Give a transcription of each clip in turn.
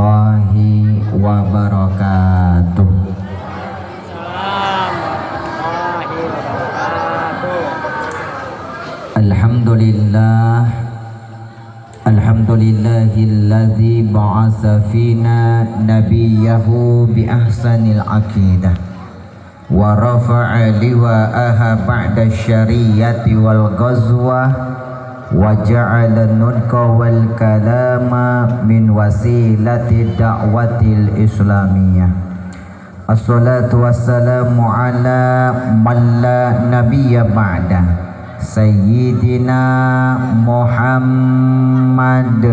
warahmatullahi wabarakatuh. Alhamdulillah, alhamdulillahilladzi ba'atsa fina nabiyahu bi ahsanil aqidah wa rafa'a liwa'aha ba'da syariyati wal ghazwa wa ja'ala nutqa wal kalama min wasilati da'watil islamiyah. Assalatu wassalamu ala man la nabiyya ba'da Sayyidina Muhammad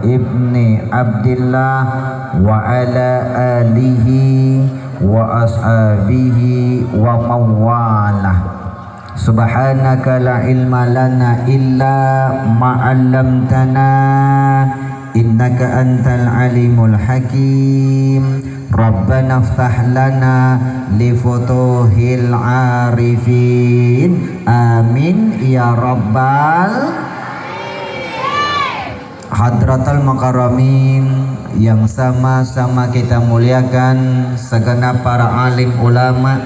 ibni Abdillah wa ala alihi wa ashabihi wa mawalah. Subhanaka la ilma lana illa ma'allamtana innaka antal alimul hakim. Rabbana iftah lana li futuhil arifin. Amin ya rabbal hadratal makaramin. Yang sama-sama kita muliakan segenap para alim ulama,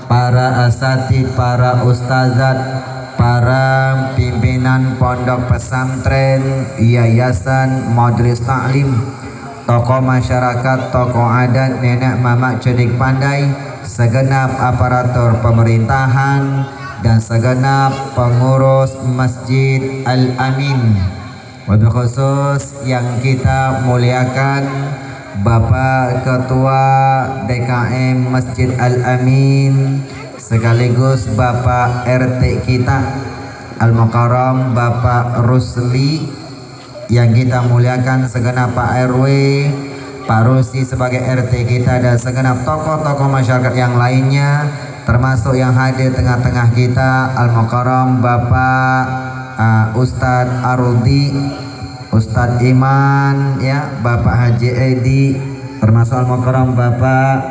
para asatid, para ustazat, para pimpinan pondok pesantren, yayasan, majelis taklim, tokoh masyarakat, tokoh adat, nenek mama cerdik pandai, segenap aparatur pemerintahan, dan segenap pengurus Masjid Al-Amin. Wabil khusus yang kita muliakan Bapak Ketua DKM Masjid Al-Amin, sekaligus Bapak RT kita Al-Mukarram Bapak Rusli, yang kita muliakan segenap Pak RW, Pak Rusi sebagai RT kita, dan segenap tokoh-tokoh masyarakat yang lainnya, termasuk yang hadir tengah-tengah kita Al-Mukarram Bapak Ustadz Arudi, Ustadz Iman, ya, Bapak Haji Edi, termasuk Al-Mukarram Bapak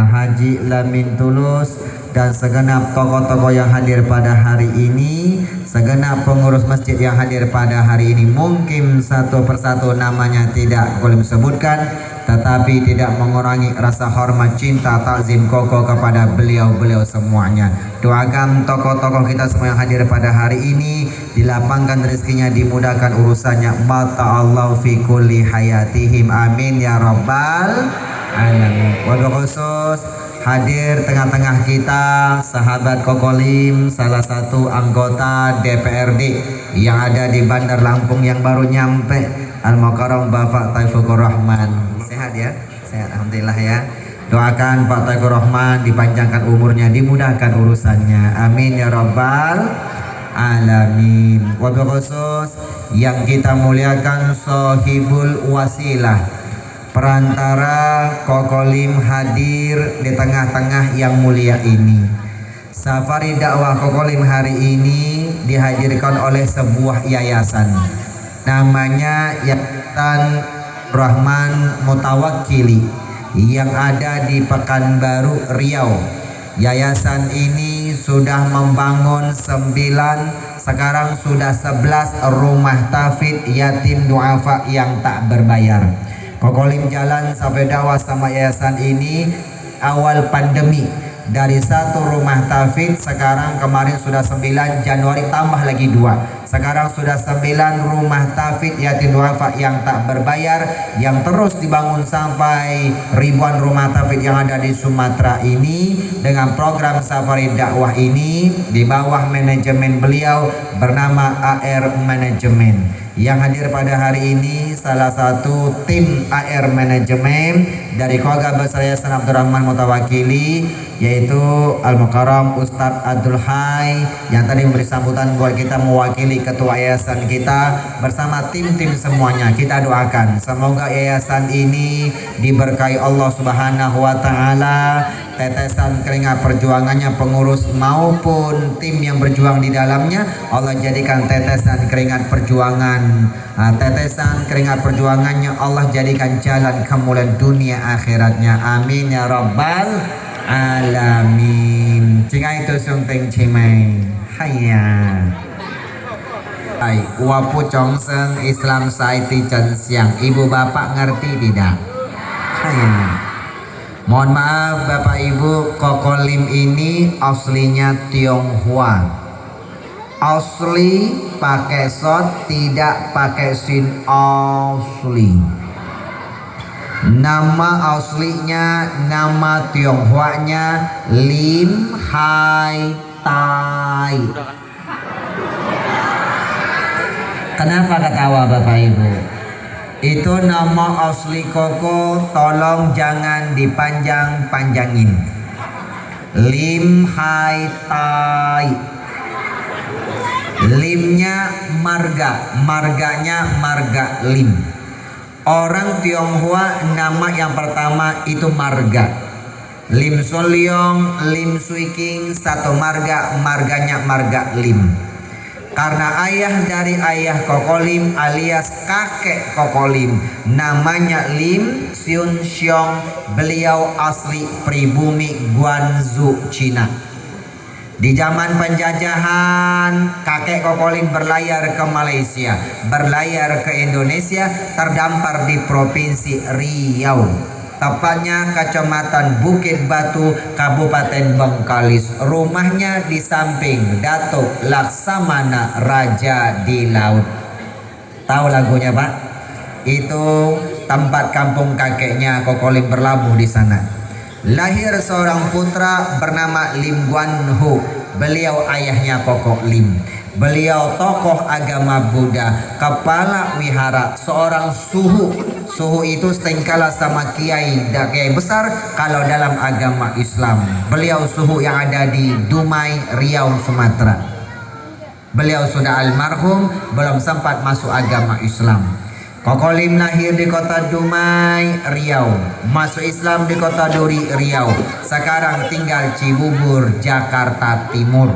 Haji Lamin Tulus, dan segenap tokoh-tokoh yang hadir pada hari ini, segenap pengurus masjid yang hadir pada hari ini. Mungkin satu persatu namanya tidak boleh disebutkan, tetapi tidak mengurangi rasa hormat, cinta, takzim kokoh kepada beliau-beliau semuanya. Doakan tokoh-tokoh kita semua yang hadir pada hari ini dilapangkan rezekinya, dimudahkan urusannya. Mata'allahu fi kulli hayatihim, amin ya rabbal alamin. Wabil khusus hadir tengah-tengah kita sahabat Kokolim, salah satu anggota DPRD yang ada di Bandar Lampung yang baru nyampe, Al-Mukarram Bapak Taufikur Rahman. Sehat ya? Sehat, alhamdulillah ya. Doakan Pak Taufikur Rahman dipanjangkan umurnya, dimudahkan urusannya, amin ya rabbal alamin. Wabil khusus yang kita muliakan Sohibul Wasilah, perantara Kokolim hadir di tengah-tengah yang mulia ini. Safari dakwah Kokolim hari ini dihadirkan oleh sebuah yayasan, namanya Yayasan Rahman Mutawakkili, yang ada di Pekanbaru, Riau. Yayasan ini sudah membangun 9, sekarang sudah 11 rumah tahfidz yatim duafa yang tak berbayar. Kokolim jalan sampai dakwah sama yayasan ini awal pandemi, dari 1 rumah tahfidz, sekarang kemarin sudah 9, Januari tambah lagi 2, sekarang sudah 9 rumah tahfidz yatim duafa yang tak berbayar, yang terus dibangun sampai ribuan rumah tahfidz yang ada di Sumatera ini. Dengan program safari dakwah ini di bawah manajemen beliau bernama AR Manajemen. Yang hadir pada hari ini salah satu tim AR Manajemen dari Keluarga Besar Yayasan Abdurrahman Mutawakkili, yaitu Al-Mukarram Ustadz Abdul Hai, yang tadi memberi sambutan buat kita mewakili ketua yayasan kita bersama tim-tim semuanya. Kita doakan semoga yayasan ini diberkahi Allah Subhanahu wa taala, tetesan keringat perjuangannya pengurus maupun tim yang berjuang di dalamnya Allah jadikan tetesan keringat perjuangan, tetesan keringat perjuangannya Allah jadikan jalan kemuliaan dunia akhiratnya, amin ya rabbal alamin. Jika itu sungting cimai hayya Wapu Chongseng Islam Saiti Chen Siang. Ibu bapak ngerti tidak? Mohon maaf bapak ibu, Koko Lim ini aslinya Tionghoa. Asli pakai sod, tidak pakai sin, asli. Nama aslinya, nama Tionghoanya Lim Hai Tai. Kenapa ketawa bapak ibu? Itu nama asli Koko, tolong jangan dipanjang-panjangin. Lim Hai Tai. Limnya marga, marganya marga Lim. Orang Tionghoa nama yang pertama itu marga. Lim Sun Leong, Lim Sui King, satu marga, marganya marga Lim. Karena ayah dari ayah Koko Lim alias kakek Koko Lim namanya Lim Siun Xiong, beliau asli pribumi Guangzhou, Cina. Di zaman penjajahan, kakek Koko Lim berlayar ke Malaysia, berlayar ke Indonesia, terdampar di Provinsi Riau. Tepatnya Kecamatan Bukit Batu, Kabupaten Bengkalis. Rumahnya di samping Datuk Laksamana Raja di Laut. Tahu lagunya Pak? Itu tempat kampung kakeknya Koko Lim berlabuh di sana. Lahir seorang putra bernama Lim Guan Ho. Beliau ayahnya Koko Lim. Beliau tokoh agama Buddha, kepala wihara, seorang suhu. Suhu itu setingkala sama kiai dan kiai besar kalau dalam agama Islam. Beliau suhu yang ada di Dumai, Riau, Sumatera. Beliau sudah almarhum, belum sempat masuk agama Islam. Koko Lim lahir di kota Dumai, Riau. Masuk Islam di kota Duri, Riau. Sekarang tinggal Cibubur, Jakarta Timur.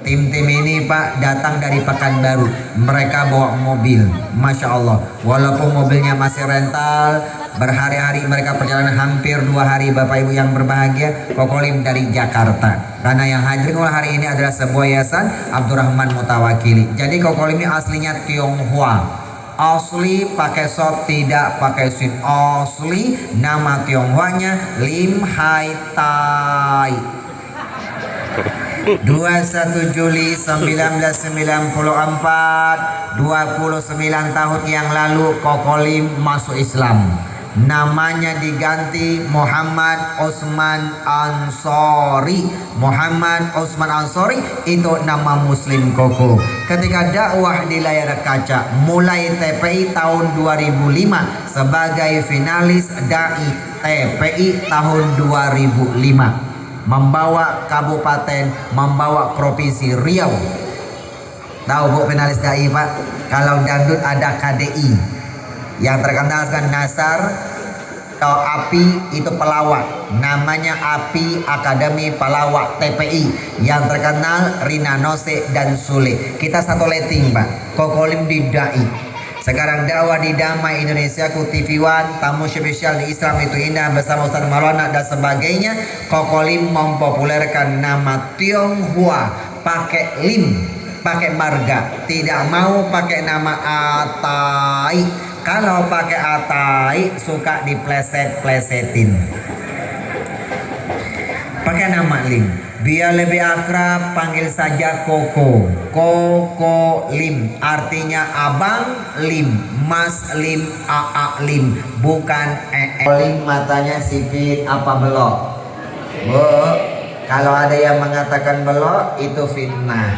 Tim-tim ini Pak datang dari Pekanbaru. Mereka bawa mobil, Masya Allah. Walaupun mobilnya masih rental, berhari-hari mereka perjalanan hampir 2 hari Bapak Ibu yang berbahagia. Koko Lim dari Jakarta. Karena yang hadir hari ini adalah sebuah yayasan Abdurrahman Mutawakili. Jadi Koko Lim ini aslinya Tionghoa. Asli pakai sod, tidak pakai sin. Asli nama Tionghoanya Lim Hai Tai. 21 Juli 1994, 29 tahun yang lalu Koko Lim masuk Islam. Namanya diganti Muhammad Osman Ansori. Muhammad Osman Ansori itu nama muslim Koko. Ketika dakwah di layar kaca, mulai TPI tahun 2005 sebagai finalis dai TPI tahun 2005. Membawa kabupaten, membawa provinsi Riau. Tahu Bu finalis dai Pak? Kalau dangdut ada KDI. Yang terkenal kan Nasar atau Api itu pelawak. Namanya Api Akademi Pelawak TPI. Yang terkenal Rina Nose dan Sule. Kita satu letting Pak. Koko Lim di dai. Sekarang dakwah di Damai Indonesia ku TV One, tamu spesial di Islam itu indah bersama Ustaz Maulana dan sebagainya. Koko Lim mempopulerkan nama Tionghoa, pakai Lim, pakai marga, tidak mau pakai nama Atai. Kalau pakai Atai suka dipleset-plesetin. Pakai nama Lim. Biar lebih akrab panggil saja Koko. Koko Lim artinya abang Lim, Mas Lim, AA Lim, bukan Lim. Matanya sipit apa belok? Bu, kalau ada yang mengatakan belok itu fitnah.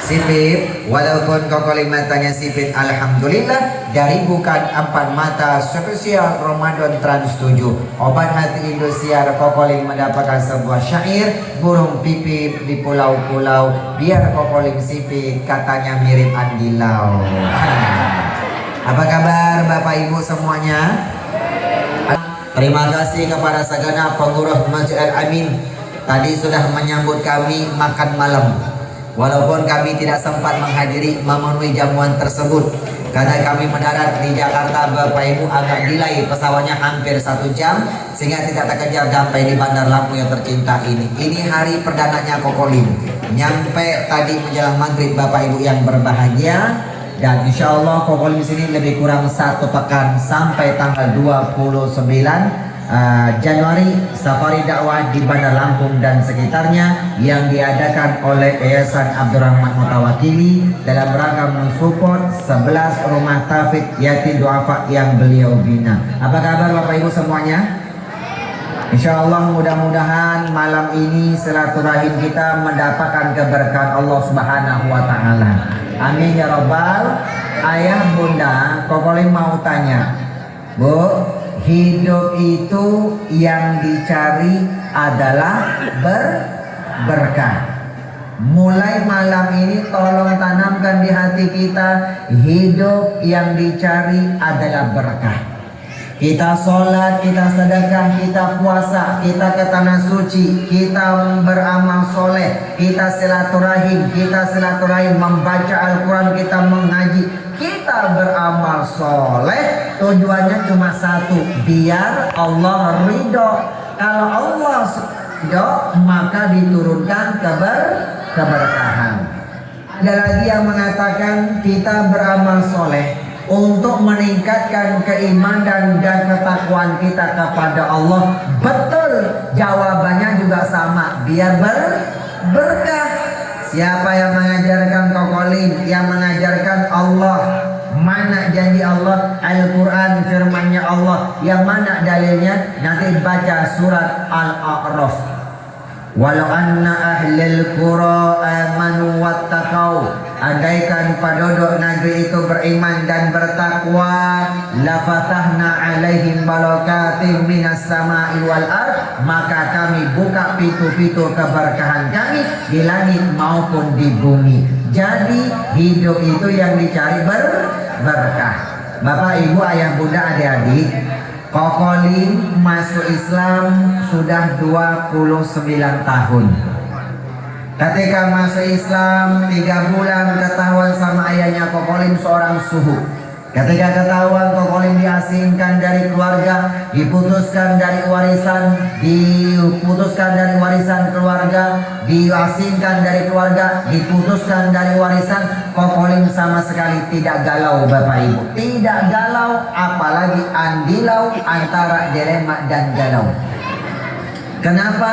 Sipit, walaupun Koko Lim matanya sipit, alhamdulillah dari bukan 4 mata spesial Ramadan Trans 7 obat hati Indosiar. Koko Lim mendapatkan sebuah syair burung pipit di pulau-pulau biar Koko Lim sipit katanya mirip Andilau. Apa kabar Bapak Ibu semuanya? Terima kasih kepada segenap pengurus Masjid Al-Amin tadi sudah menyambut kami makan malam. Walaupun kami tidak sempat menghadiri memenuhi jamuan tersebut karena kami mendarat di Jakarta Bapak Ibu agak delay, pesawatnya hampir 1 jam sehingga tidak terkejar sampai di Bandar Lampung yang tercinta ini. Ini hari perdananya Koko Lim. nyampe tadi menjelang maghrib Bapak Ibu yang berbahagia. Dan insya Allah Kokolim di sini lebih kurang 1 pekan sampai tanggal 29 Januari safari dakwah di Bandar Lampung dan sekitarnya yang diadakan oleh Yayasan Abdurrahman Mutawakili dalam rangka mensupport 11 rumah tafid yatim duafa yang beliau bina. Apa kabar Bapak Ibu semuanya? Insya Allah mudah-mudahan malam ini silaturahim kita mendapatkan keberkahan Allah Subhanahu wa Ta'ala. Amin ya Rabbal. Ayah bunda, Kokolim mau tanya, Bu, hidup itu yang dicari adalah berkah. Mulai malam ini tolong tanamkan di hati kita, hidup yang dicari adalah berkah. Kita sholat, kita sedekah, kita puasa, kita ke tanah suci, kita beramal soleh, kita silaturahim, membaca Al-Quran, kita mengaji, kita beramal soleh. Tujuannya cuma satu, biar Allah ridho. Kalau Allah ridho, maka diturunkan keberkahan. Ada lagi yang mengatakan kita beramal soleh untuk meningkatkan keimanan dan ketakwaan kita kepada Allah. Betul, jawabannya juga sama, biar berkah. Siapa yang mengajarkan Kokolim? Yang mengajarkan Allah. Mana janji Allah? Al-Quran, firmannya Allah. Yang mana dalilnya? Nanti baca surat Al-A'raf. Walau anna ahlil qura amanu wattaqau, andaikan penduduk negeri itu beriman dan bertakwa, la fatahna alaihim barakatim minas sama'i wal ard, maka kami buka pintu-pintu keberkahan kami di langit maupun di bumi. Jadi hidup itu yang dicari berkah. Bapak, Ibu, ayah, bunda, adik-adik, Kokolim masuk Islam sudah 29 tahun. Ketika masuk Islam 3 bulan ketahuan sama ayahnya Kokolim seorang suhu. Ketika ketahuan Kokolim diasingkan dari keluarga, diputuskan dari warisan keluarga, diasingkan dari keluarga, diputuskan dari warisan. Kokolim sama sekali tidak galau Bapak Ibu. Tidak galau, apalagi andilau antara dilema dan galau. Kenapa?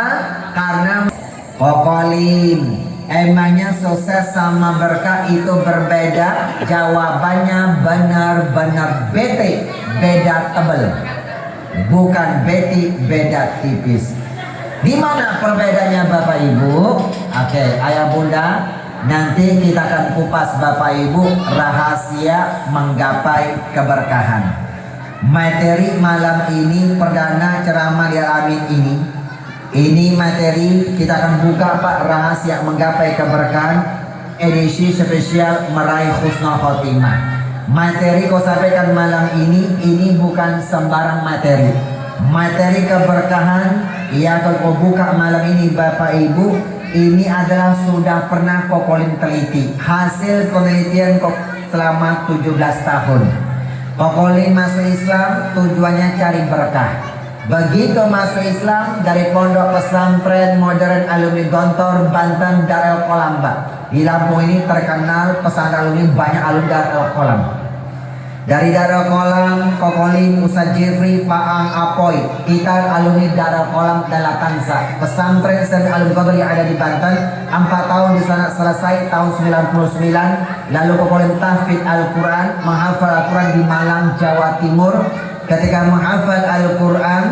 Karena Kokolim emangnya sukses sama berkah itu berbeda. Jawabannya benar-benar bete, beda tebel. Bukan beti, beda tipis. Di mana perbedaannya Bapak Ibu? Oke, ayah bunda, nanti kita akan kupas Bapak Ibu rahasia menggapai keberkahan. Materi malam ini perdana ceramah di Al-Amin ini materi kita akan buka Pak, rahasia menggapai keberkahan edisi spesial meraih husnul khotimah. Materi kau sampaikan malam ini bukan sembarang materi. Materi keberkahan yang kau buka malam ini Bapak Ibu, ini adalah sudah pernah Kokolim teliti. Hasil penelitian selama 17 tahun. Kokolim masuk Islam tujuannya cari berkah. Begitu masuk Islam dari Pondok Pesantren Modern Alumni Gontor, Banten, Darul Kolamba. Di Lampung ini terkenal pesantren alumni, banyak alumni Darul Kolam. Dari Darul Kolam, Kokolim, Ustaz Jifri, Paang, Apoy, kita alumni Darul Kolam dan Latansa. Pesantren Santri Alumni Gontor yang ada di Banten, 4 tahun di sana selesai tahun 99. Lalu Kokolim tahfidz Al-Quran, menghafal Al-Quran di Malang, Jawa Timur. Ketika menghafal Al-Quran,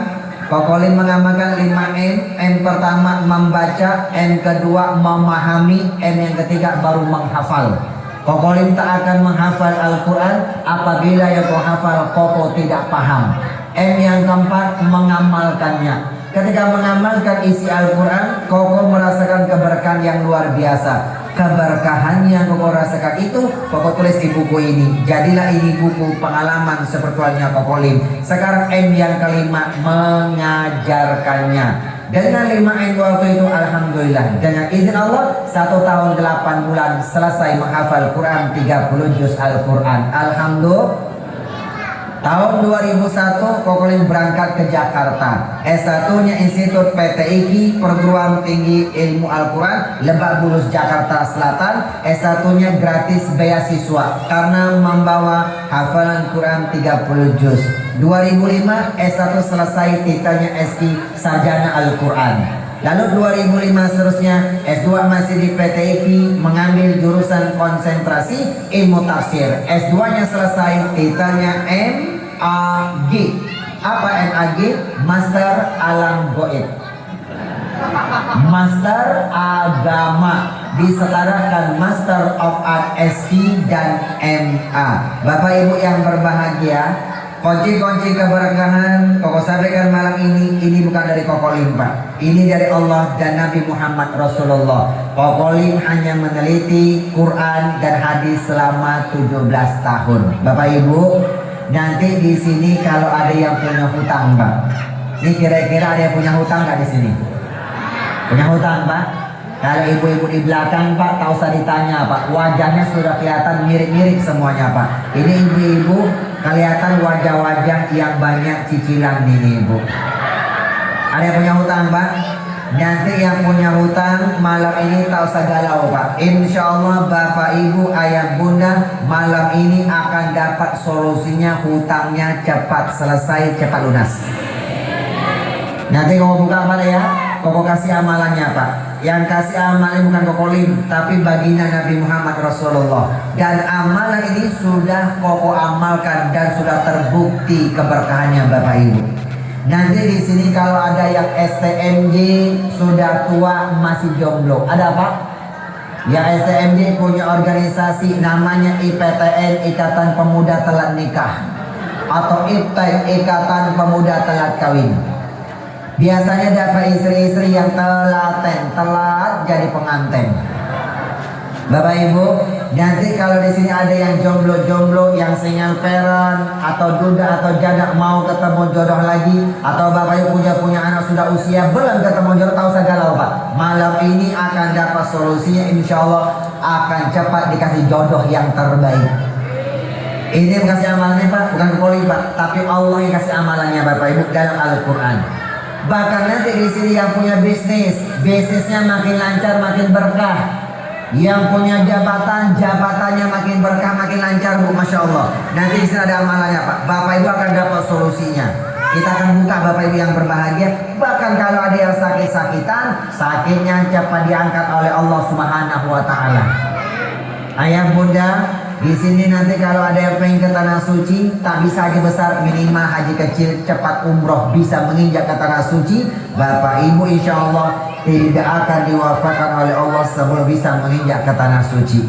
Kokolim mengamalkan 5M. M pertama membaca, M kedua memahami, M yang ketiga baru menghafal. Kokolim tak akan menghafal Al-Quran apabila yang kau hafal Koko tidak paham. M yang keempat mengamalkannya. Ketika mengamalkan isi Al-Quran, Koko merasakan keberkahan yang luar biasa. Keberkahan yang Koko rasakan itu Koko tulis di buku ini. Jadilah ini buku pengalaman spiritualnya Kokolim. Sekarang M yang kelima mengajarkannya. Dengan 5 M waktu itu alhamdulillah dengan izin Allah 1 tahun 8 bulan selesai menghafal Quran 30 juz Al-Quran. Alhamdulillah. Tahun 2001 Kokolin berangkat ke Jakarta. S1-nya Institut PTIQ, Perguruan Tinggi Ilmu Al-Quran, Lebak Bulus, Jakarta Selatan. S1-nya gratis beasiswa karena membawa hafalan Quran 30 juz. 2005 S1 selesai, titelnya SQ Sarjana Al-Quran. Lalu 2005 seterusnya S2 masih di PTIQ, mengambil jurusan konsentrasi ilmu tafsir. S2-nya selesai, titelnya MAG. Apa MAG? Master Alam Goib, Master Agama, disetarakan Master of Art SQ dan MA. Bapak Ibu yang berbahagia, kunci-kunci keberkahan Koko sampaikan malam ini bukan dari Koko Lim, Pak. Ini dari Allah dan Nabi Muhammad Rasulullah. Koko Lim hanya meneliti Quran dan hadis selama 17 tahun. Bapak Ibu, nanti di sini kalau ada yang punya hutang, Pak. Ini kira-kira ada yang punya hutang nggak di sini? Punya hutang, Pak? Kalau ibu-ibu di belakang, Pak, tak usah ditanya, Pak. Wajahnya sudah kelihatan mirip-mirip semuanya, Pak. Ini ibu-ibu kelihatan wajah-wajah yang banyak cicilan ini, Ibu. Ada yang punya hutang, Pak? Nanti yang punya hutang malam ini tak usah galau, Pak. Insya Allah Bapak Ibu ayah bunda malam ini akan dapat solusinya, hutangnya cepat selesai, cepat lunas. Nanti kalau buka apa ya? Koko kasih amalannya, Pak. Yang kasih amalan bukan Koko Lim, tapi baginda Nabi Muhammad Rasulullah. Dan amalan ini sudah Koko amalkan dan sudah terbukti keberkahannya, Bapak Ibu. Nanti di sini kalau ada yang STMJ sudah tua masih jomblo, ada Pak? Yang STMJ punya organisasi namanya IPTN, Ikatan Pemuda Telat Nikah, atau IPTEN, Ikatan Pemuda Telat Kawin. Biasanya dapat istri-istri yang telat jadi pengantin. Bapak Ibu, nanti kalau di sini ada yang jomblo-jomblo, yang single parent atau duda atau janda mau ketemu jodoh lagi, atau Bapak Ibu punya anak sudah usia belum ketemu jodoh, tak usah galau, Pak. Malam ini akan dapat solusinya, insya Allah akan cepat dikasih jodoh yang terbaik. Ini kasih amalannya, Pak, bukan kepoli, Pak, tapi Allah yang kasih amalannya, Bapak Ibu, dalam Al-Quran. Bahkan nanti di sini yang punya bisnisnya makin lancar, makin berkah. Yang punya jabatannya makin berkah, makin lancar, Bu, Masya Allah. Nanti di sini ada amalannya, Pak. Bapak Ibu akan dapat solusinya. Kita akan buka, Bapak Ibu yang berbahagia. Bahkan kalau ada yang sakit-sakitan, sakitnya cepat diangkat oleh Allah Subhanahu wa Ta'ala. Ayah bunda, di sini nanti kalau ada yang pengen ke tanah suci, tak bisa haji besar, minimal haji kecil, cepat umroh bisa menginjak ke tanah suci. Bapak Ibu insya Allah tidak akan diwafatkan oleh Allah sebelum bisa menginjak ke tanah suci.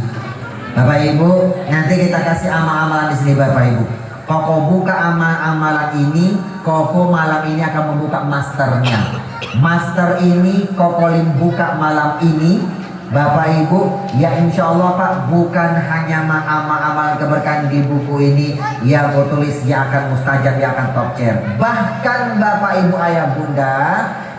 Bapak Ibu, nanti kita kasih amal-amalan di sini, Bapak Ibu. Koko buka amal-amalan ini, Koko malam ini akan membuka masternya. Master ini Koko Lim buka malam ini. Bapak Ibu, ya insya Allah Pak, bukan hanya amal-amal keberkahan di buku ini yang tulis dia akan mustajab, dia akan top chair. Bahkan Bapak Ibu ayah bunda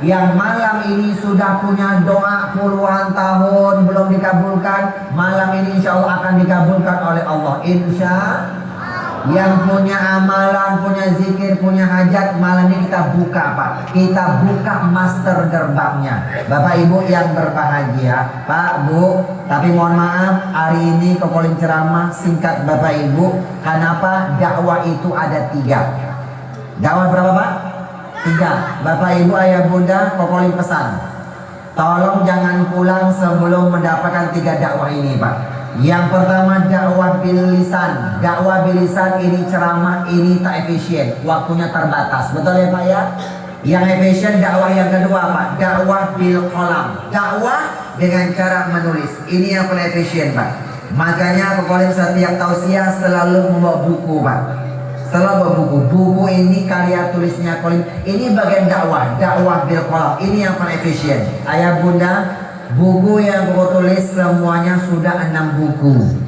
yang malam ini sudah punya doa puluhan tahun belum dikabulkan, malam ini insya Allah akan dikabulkan oleh Allah. Insya yang punya amalan, punya zikir, punya hajat, malam ini kita buka, Pak. Kita buka master gerbangnya. Bapak Ibu yang berbahagia, Pak, Bu, tapi mohon maaf, hari ini Koko Lim ceramah singkat, Bapak Ibu. Kenapa? Dakwah itu ada 3. Dakwah berapa, Pak? 3. Bapak Ibu ayah bunda, Koko Lim pesan, tolong jangan pulang sebelum mendapatkan 3 dakwah ini, Pak. Yang pertama dakwah bil lisan. Dakwah bil lisan ini ceramah ini tak efisien, waktunya terbatas. Betul ya Pak ya? Yang efisien dakwah yang kedua, Pak, dakwah bil qalam. Dakwah dengan cara menulis. Ini yang paling efisien, Pak. Makanya Koko Lim setiap tausiah selalu membawa buku, Pak. Selalu bawa buku. Buku ini karya tulisnya Koko Lim. Ini bagian dakwah, dakwah bil qalam. Ini yang paling efisien. Ayah bunda, buku yang Koko tulis semuanya sudah 6 buku.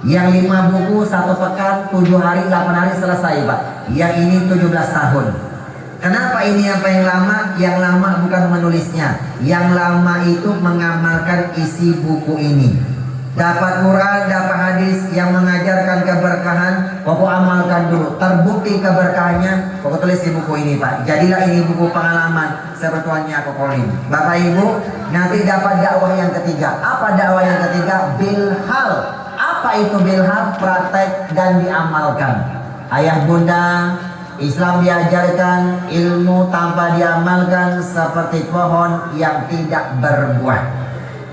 Yang 5 buku 1 pekan, 7 hari, 8 hari selesai, Pak. Yang ini 17 tahun. Kenapa ini yang paling lama? Yang lama bukan menulisnya. Yang lama itu mengamalkan isi buku ini. Dapat Quran, dapat hadis yang mengajarkan keberkahan, Koko amalkan dulu. Terbukti keberkahannya, Koko tulis di buku ini Pak. Jadilah ini buku pengalaman sepertuannya Kokolim. Bapak Ibu, nanti dapat dakwah yang ketiga. Apa dakwah yang ketiga? Bilhal. Apa itu bilhal? Praktek dan diamalkan. Ayah bunda, Islam diajarkan ilmu tanpa diamalkan seperti pohon yang tidak berbuah.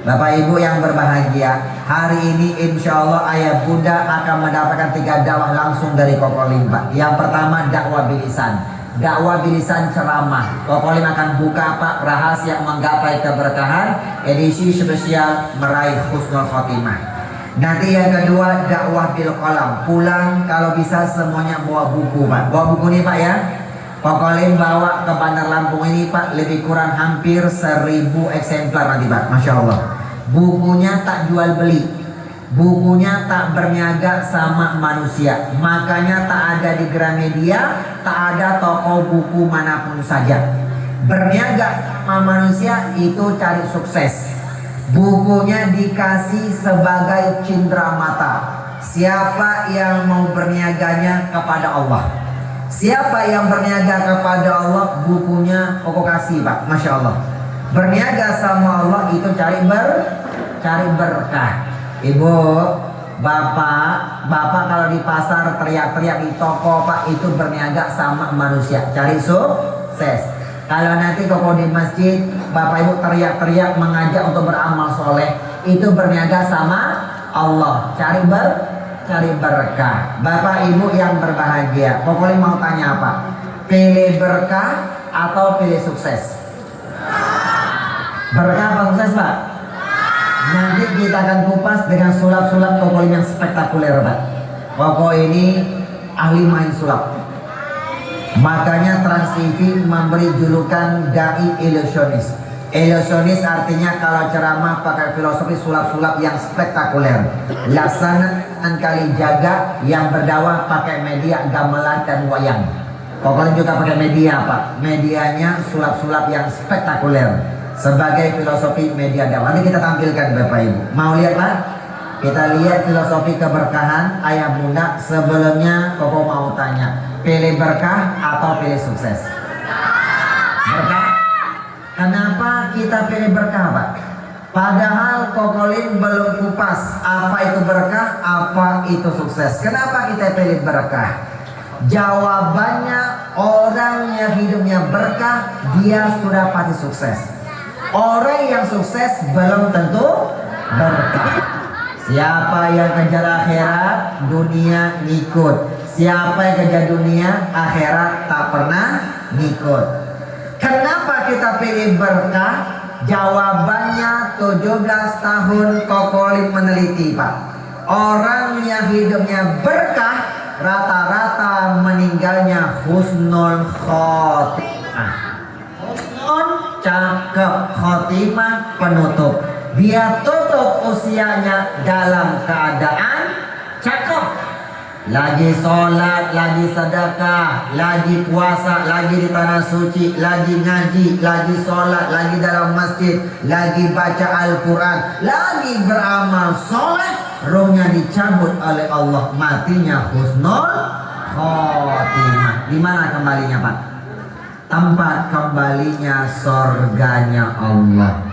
Bapak Ibu yang berbahagia, hari ini insya Allah ayah bunda akan mendapatkan 3 dakwah langsung dari Kokolim Pak. Yang pertama dakwah bilisan. Dakwah bilisan ceramah. Kokolim akan buka Pak rahasia menggapai keberkahan edisi spesial meraih husnul khotimah. Nanti yang kedua dakwah bil qalam. Pulang kalau bisa semuanya bawa buku Pak. Bawa buku nih Pak ya. Kokolim bawa ke Bandar Lampung ini Pak lebih kurang hampir 1000 eksemplar nanti Pak. Masya Allah. Bukunya tak jual beli. Bukunya tak berniaga sama manusia. Makanya tak ada di Gramedia, tak ada toko buku manapun saja. Berniaga sama manusia itu cari sukses. Bukunya dikasih sebagai cindera mata. Siapa yang mau berniaganya kepada Allah. Siapa yang berniaga kepada Allah, bukunya Koko kasih Pak. Masya Allah. Berniaga sama Allah itu cari berkah. Ibu, bapak kalau di pasar teriak-teriak di toko Pak, itu berniaga sama manusia, cari sukses. Kalau nanti Koko di masjid, bapak ibu teriak-teriak mengajak untuk beramal soleh, itu berniaga sama Allah, cari berkah. Bapak ibu yang berbahagia, Kokolim mau tanya apa? Pilih berkah atau pilih sukses? Berkah apa sukses Pak? Nanti kita akan kupas dengan sulap-sulap Kokolim yang spektakuler Pak. Koko ini ahli main sulap. Makanya Trans TV memberi julukan dai ilusionis. Ilusionis artinya kalau ceramah pakai filosofi sulap-sulap yang spektakuler. Laksanaan kali jaga yang berdakwah pakai media gamelan dan wayang. Kokolim juga pakai media Pak. Medianya sulap-sulap yang spektakuler sebagai filosofi media dakwah. Nanti kita tampilkan Bapak Ibu. Mau lihat Pak? Kita lihat filosofi keberkahan ayah bunda. Sebelumnya Koko mau tanya, pilih berkah atau pilih sukses? Berkah. Kenapa kita pilih berkah Pak? Padahal Kokolim belum kupas apa itu berkah, apa itu sukses. Kenapa kita pilih berkah? Jawabannya, orang yang hidupnya berkah, dia sudah pasti sukses. Orang yang sukses belum tentu berkah. Siapa yang kejar akhirat, dunia ngikut. Siapa yang kejar dunia, akhirat tak pernah ngikut. Kenapa kita pilih berkah? Jawabannya 17 tahun Kokolim meneliti Pak. Orang yang hidupnya berkah rata-rata meninggalnya husnul khotimah. Cakep, khotimah penutup. Dia tutup usianya dalam keadaan cakep. Lagi sholat, lagi sedekah, lagi puasa, lagi di tanah suci, lagi ngaji, lagi sholat, lagi dalam masjid, lagi baca Al-Quran, lagi beramal soleh, rohnya dicabut oleh Allah, matinya husnul khotimah. Di mana kembalinya Pak? Tempat kembalinya sorganya Allah.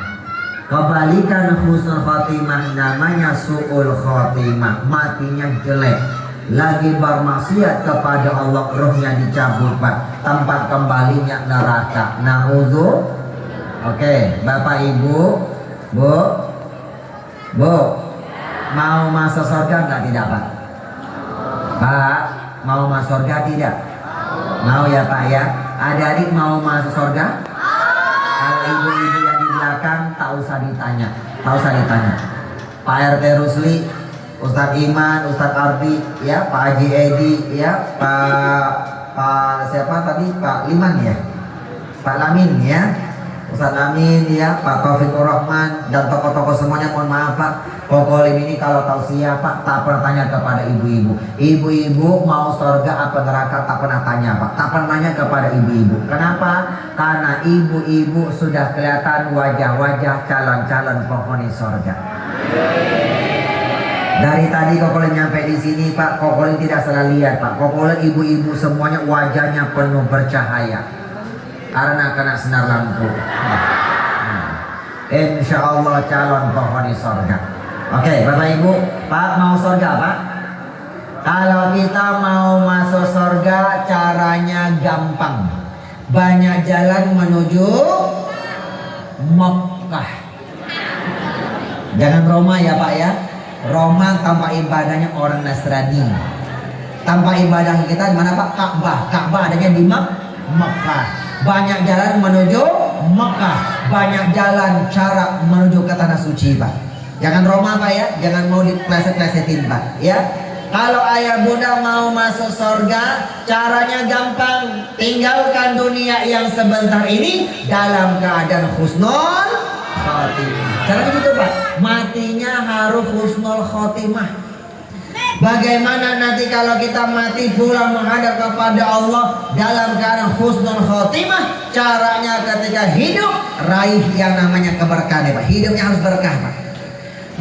Kebalikan husnul khotimah namanya su'ul khotimah, matinya jelek. Lagi bermaksiat kepada Allah, rohnya dicabut Pak. Tempat kembalinya neraka. Na'udzu. Oke, Bapak Ibu, Bu, mau masuk surga enggak? Tidak Pak? Pak, mau masuk surga tidak? Mau ya Pak ya? Adik-adik mau masuk surga? Kalau ibu-ibu yang di belakang tak usah ditanya. Pak RT Rusli, Ustadz Iman, Ustadz Ardi, ya, Pak Haji Edi, ya, Pak siapa tadi? Pak Liman ya, Pak Lamin ya, Ustadz Amin ya, Pak Taufikur Rahman dan tokoh-tokoh semuanya. Mohon maaf Pak, Kokolim ini kalau tahu siapa tak pernah tanya kepada ibu-ibu. Ibu-ibu mau surga apa neraka tak pernah tanya Pak, tak pernah tanya kepada ibu-ibu. Kenapa? Karena ibu-ibu sudah kelihatan wajah-wajah calon-calon penghuni surga. Dari tadi Kokolin nyampe di sini Pak, Kokolin tidak salah lihat Pak. Kokolin ibu-ibu semuanya wajahnya penuh bercahaya karena kena sinar lampu. Insya Allah calon penghuni sorga. Oke, Bapak Ibu, Pak mau sorga Pak? Kalau kita mau masuk sorga caranya gampang. Banyak jalan menuju Mekah. Jangan Roma ya Pak ya. Roma tanpa ibadahnya orang Nasrani. Tanpa ibadah kita di mana Pak? Ka'bah. Ka'bah adanya di Mekah. Banyak jalan menuju Mekah. Banyak jalan cara menuju ke tanah suci Pak. Jangan Roma Pak ya. Jangan mau dipleset-plesetin Pak ya. Kalau ayah bunda mau masuk surga, caranya gampang. Tinggalkan dunia yang sebentar ini dalam keadaan husnul khotimah. Caranya gitu Pak. Matinya harus husnul khotimah. Bagaimana nanti kalau kita mati pulang menghadap kepada Allah dalam keadaan husnul khotimah? Caranya ketika hidup raih yang namanya keberkahan Pak. Hidupnya harus berkah Pak.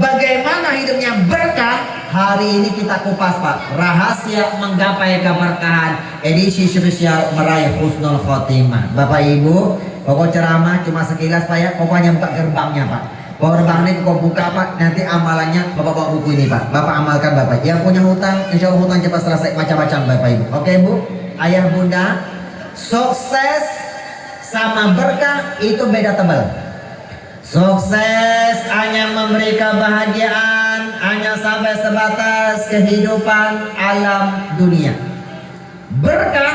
Bagaimana hidupnya berkah? Hari ini kita kupas Pak. Rahasia menggapai keberkahan edisi spesial meraih husnul khotimah. Bapak Ibu, pokok ceramah cuma sekilas Pak ya. Pokoknya buka gerbangnya Pak. Gerbang ini kau buka Pak. Nanti amalannya Bapak bawa buku ini Pak. Bapak amalkan Bapak. Yang punya hutang, insya Allah hutang cepat selesai. Macam-macam Bapak Ibu. Oke Bu, ayah bunda, sukses sama berkah itu beda tebal. Sukses hanya memberi kebahagiaan, hanya sampai sebatas kehidupan alam dunia. Berkah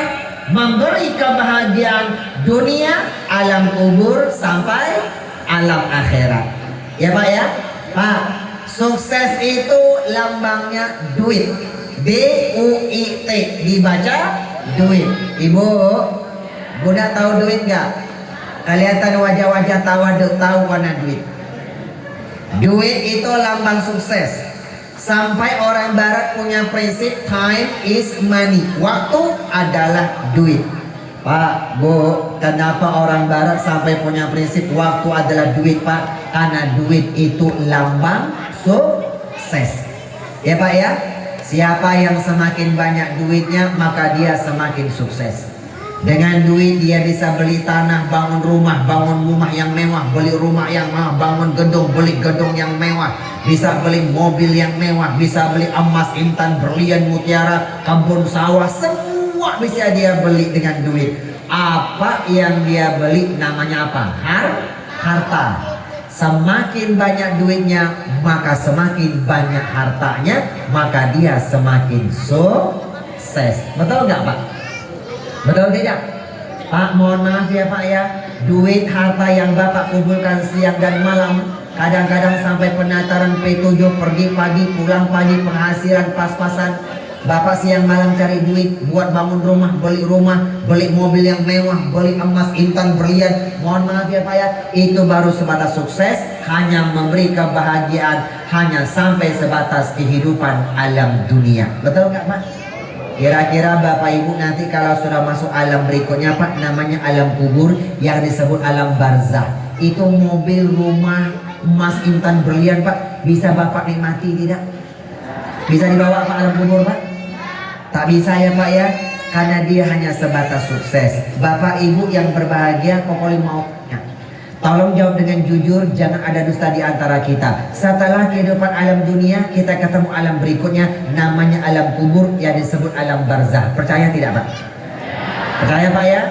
memberi kebahagiaan dunia, alam kubur sampai alam akhirat. Ya Pak ya? Pak, sukses itu lambangnya duit. D-U-I-T, dibaca duit. Ibu, Bunda tahu duit nggak? Kelihatan wajah-wajah tahu mana duit. Duit itu lambang sukses. Sampai orang barat punya prinsip time is money. Waktu adalah duit. Pak, Bu, kenapa orang barat sampai punya prinsip waktu adalah duit Pak? Karena duit itu lambang sukses. Ya Pak ya? Siapa yang semakin banyak duitnya maka dia semakin sukses. Dengan duit dia bisa beli tanah, bangun rumah yang mewah, beli rumah yang mewah, bangun gedung, beli gedung yang mewah, bisa beli mobil yang mewah, bisa beli emas, intan, berlian, mutiara, kebun sawah, semua bisa dia beli dengan duit. Apa yang dia beli namanya apa? Harta. Semakin banyak duitnya, maka semakin banyak hartanya, maka dia semakin sukses. Betul nggak Pak? Betul tidak? Pak, mohon maaf ya Pak ya. Duit harta yang Bapak kumpulkan siang dan malam, kadang-kadang sampai penataran P7, pergi pagi, pulang pagi, penghasilan pas-pasan. Bapak siang malam cari duit buat bangun rumah, beli mobil yang mewah, beli emas, intan, berlian. Mohon maaf ya Pak ya, itu baru sebatas sukses, hanya memberi kebahagiaan, hanya sampai sebatas kehidupan alam dunia. Betul nggak Pak? Kira-kira Bapak Ibu nanti kalau sudah masuk alam berikutnya Pak, namanya alam kubur yang disebut alam barzah. Itu mobil, rumah, emas, intan, berlian Pak, bisa Bapak nikmati tidak? Bisa dibawa Pak alam kubur Pak? Tak bisa ya Pak ya, karena dia hanya sebatas sukses. Bapak Ibu yang berbahagia, pokoknya mau tolong jawab dengan jujur, jangan ada dusta di antara kita. Setelah kehidupan alam dunia, kita ketemu alam berikutnya, namanya alam kubur yang disebut alam barzah. Percaya tidak Pak? Percaya Pak ya?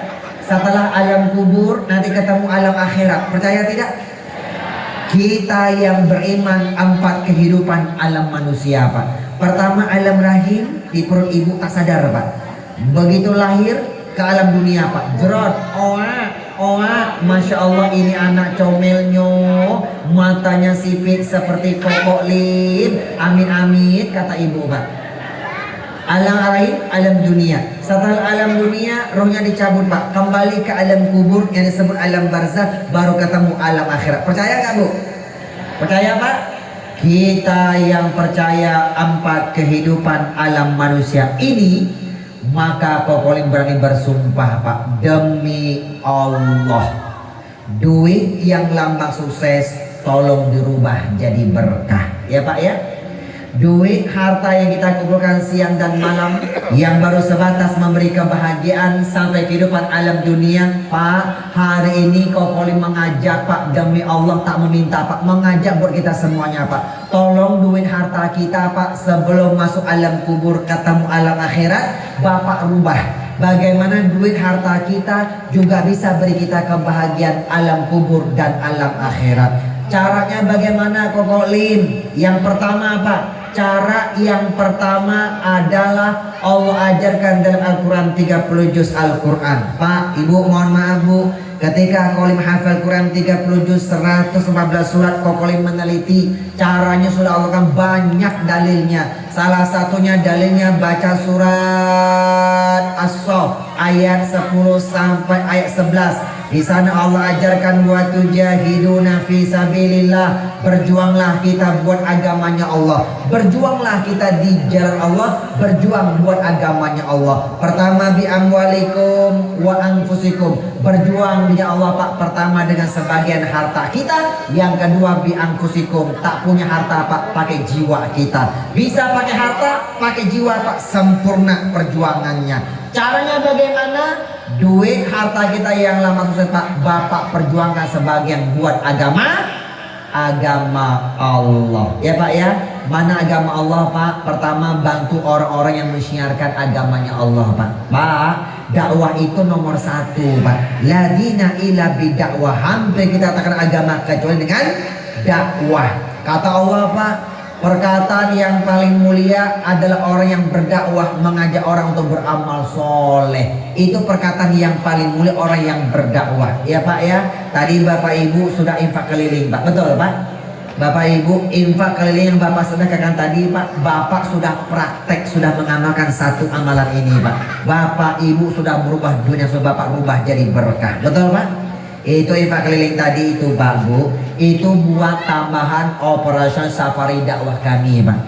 Setelah alam kubur, nanti ketemu alam akhirat. Percaya tidak? Kita yang beriman 4 kehidupan alam manusia Pak. Pertama alam rahim, di perut ibu tak sadar Pak. Begitu lahir ke alam dunia Pak, jerot, Masya Allah ini anak comelnya, matanya sipit seperti kokok lin, amin kata ibu Pak. Alam rahim, alam dunia. Setelah alam dunia, rohnya dicabut Pak, kembali ke alam kubur yang disebut alam barzah, baru ketemu alam akhirat. Percaya nggak Bu? Percaya Pak? Kita yang percaya 4 kehidupan alam manusia ini, maka Kokolin berani bersumpah Pak, demi Allah, duit yang lambang sukses tolong dirubah jadi berkah ya Pak ya. Duit harta yang kita kumpulkan siang dan malam yang baru sebatas memberi kebahagiaan sampai kehidupan alam dunia. Pak, hari ini kau boleh mengajak Pak, demi Allah tak meminta Pak, mengajak buat kita semuanya Pak. Tolong duit harta kita Pak, sebelum masuk alam kubur ketemu alam akhirat, Bapak rubah. Bagaimana duit harta kita juga bisa beri kita kebahagiaan alam kubur dan alam akhirat. Caranya bagaimana Koko Lim? Yang pertama Pak, cara yang pertama adalah Allah ajarkan dalam Al-Quran 30 juz Al-Quran. Pak, Ibu mohon maaf Bu, ketika Kolim hafal Quran 30 juz 114 surat, Kolim meneliti caranya sudah Allah kan banyak dalilnya. Salah satunya dalilnya baca surat As-Saff ayat 10 sampai ayat 11. Di sana Allah ajarkan wa tujahiduna fi sabilillah, berjuanglah kita buat agamanya Allah, berjuanglah kita di jalan Allah, berjuang buat agamanya Allah. Pertama bi amwalikum wa anfusikum, berjuang di Allah Pak, pertama dengan sebagian harta kita, yang kedua bi anfusikum, tak punya harta Pak, pakai jiwa kita. Bisa pakai harta, pakai jiwa Pak, sempurna perjuangannya. Caranya bagaimana? Duit harta kita yang lama susah Pak, Bapak perjuangkan sebagian buat agama Allah. Ya Pak ya. Mana agama Allah Pak? Pertama bantu orang-orang yang menyiarkan agamanya Allah Pak. Pak, dakwah itu nomor 1 Pak. Ladina ila bidakwah, hampir kita katakan agama kecuali dengan dakwah. Kata Allah Pak, perkataan yang paling mulia adalah orang yang berdakwah, mengajak orang untuk beramal soleh. Itu perkataan yang paling mulia, orang yang berdakwah. Ya Pak ya. Tadi Bapak Ibu sudah infak keliling Pak, betul Pak? Bapak Ibu infak keliling yang Bapak sedekahkan tadi Pak, Bapak sudah praktek, sudah mengamalkan satu amalan ini Pak. Bapak Ibu sudah berubah, dunia sudah Bapak rubah jadi berkah, betul Pak? Itu infak keliling tadi itu Pak Bu, itu buat tambahan operasi safari dakwah kami Pak.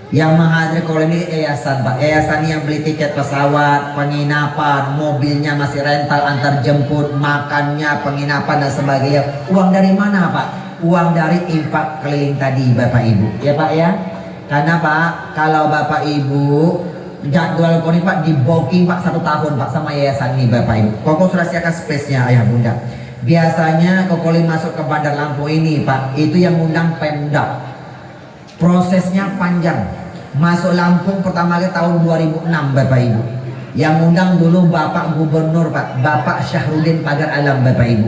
Yang menghadiri kalau ini yayasan Pak, yayasan yang beli tiket pesawat, penginapan, mobilnya masih rental antar jemput, makannya, penginapan dan sebagainya. Uang dari mana Pak? Uang dari infak keliling tadi Bapak Ibu. Ya Pak ya. Karena Pak, kalau Bapak Ibu jadwal koni Pak di booking Pak 1 tahun Pak sama yayasan ini Bapak Ibu. Koko sudah siapkan space-nya Ayah Bunda. Biasanya Kokolim masuk ke Bandar Lampung ini Pak, itu yang undang Pemda. Prosesnya panjang. Masuk Lampung pertama kali tahun 2006 Bapak Ibu. Yang undang dulu Bapak Gubernur Pak, Bapak Syahrudin Pagar Alam Bapak Ibu.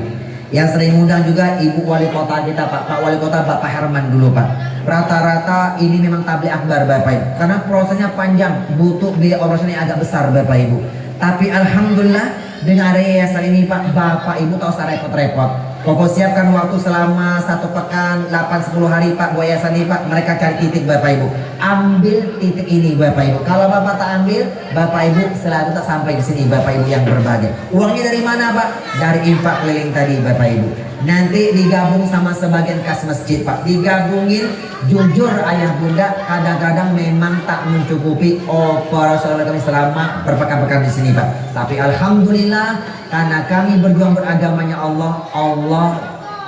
Yang sering undang juga Ibu Wali Kota kita Pak, Pak Wali Kota Bapak Herman dulu Pak. Rata-rata ini memang tabligh akbar Bapak Ibu. Karena prosesnya panjang, butuh biaya operasi yang agak besar Bapak Ibu. Tapi alhamdulillah dengan ada yayasan ini Pak, Bapak Ibu tak usah repot-repot. Koko siapkan waktu selama 1 pekan, 8-10 hari Pak, buat yayasan ini Pak. Mereka cari titik Bapak Ibu, ambil titik ini Bapak Ibu. Kalau Bapak tak ambil, Bapak Ibu selalu tak sampai di sini Bapak Ibu yang berbahagia. Uangnya dari mana Pak? Dari infak keliling tadi Bapak Ibu. Nanti digabung sama sebagian kas masjid Pak, digabungin. Jujur Ayah Bunda, kadang-kadang memang tak mencukupi operasional kami selama berpekan-pekan di sini Pak. Tapi alhamdulillah, karena kami berjuang beragamanya Allah, Allah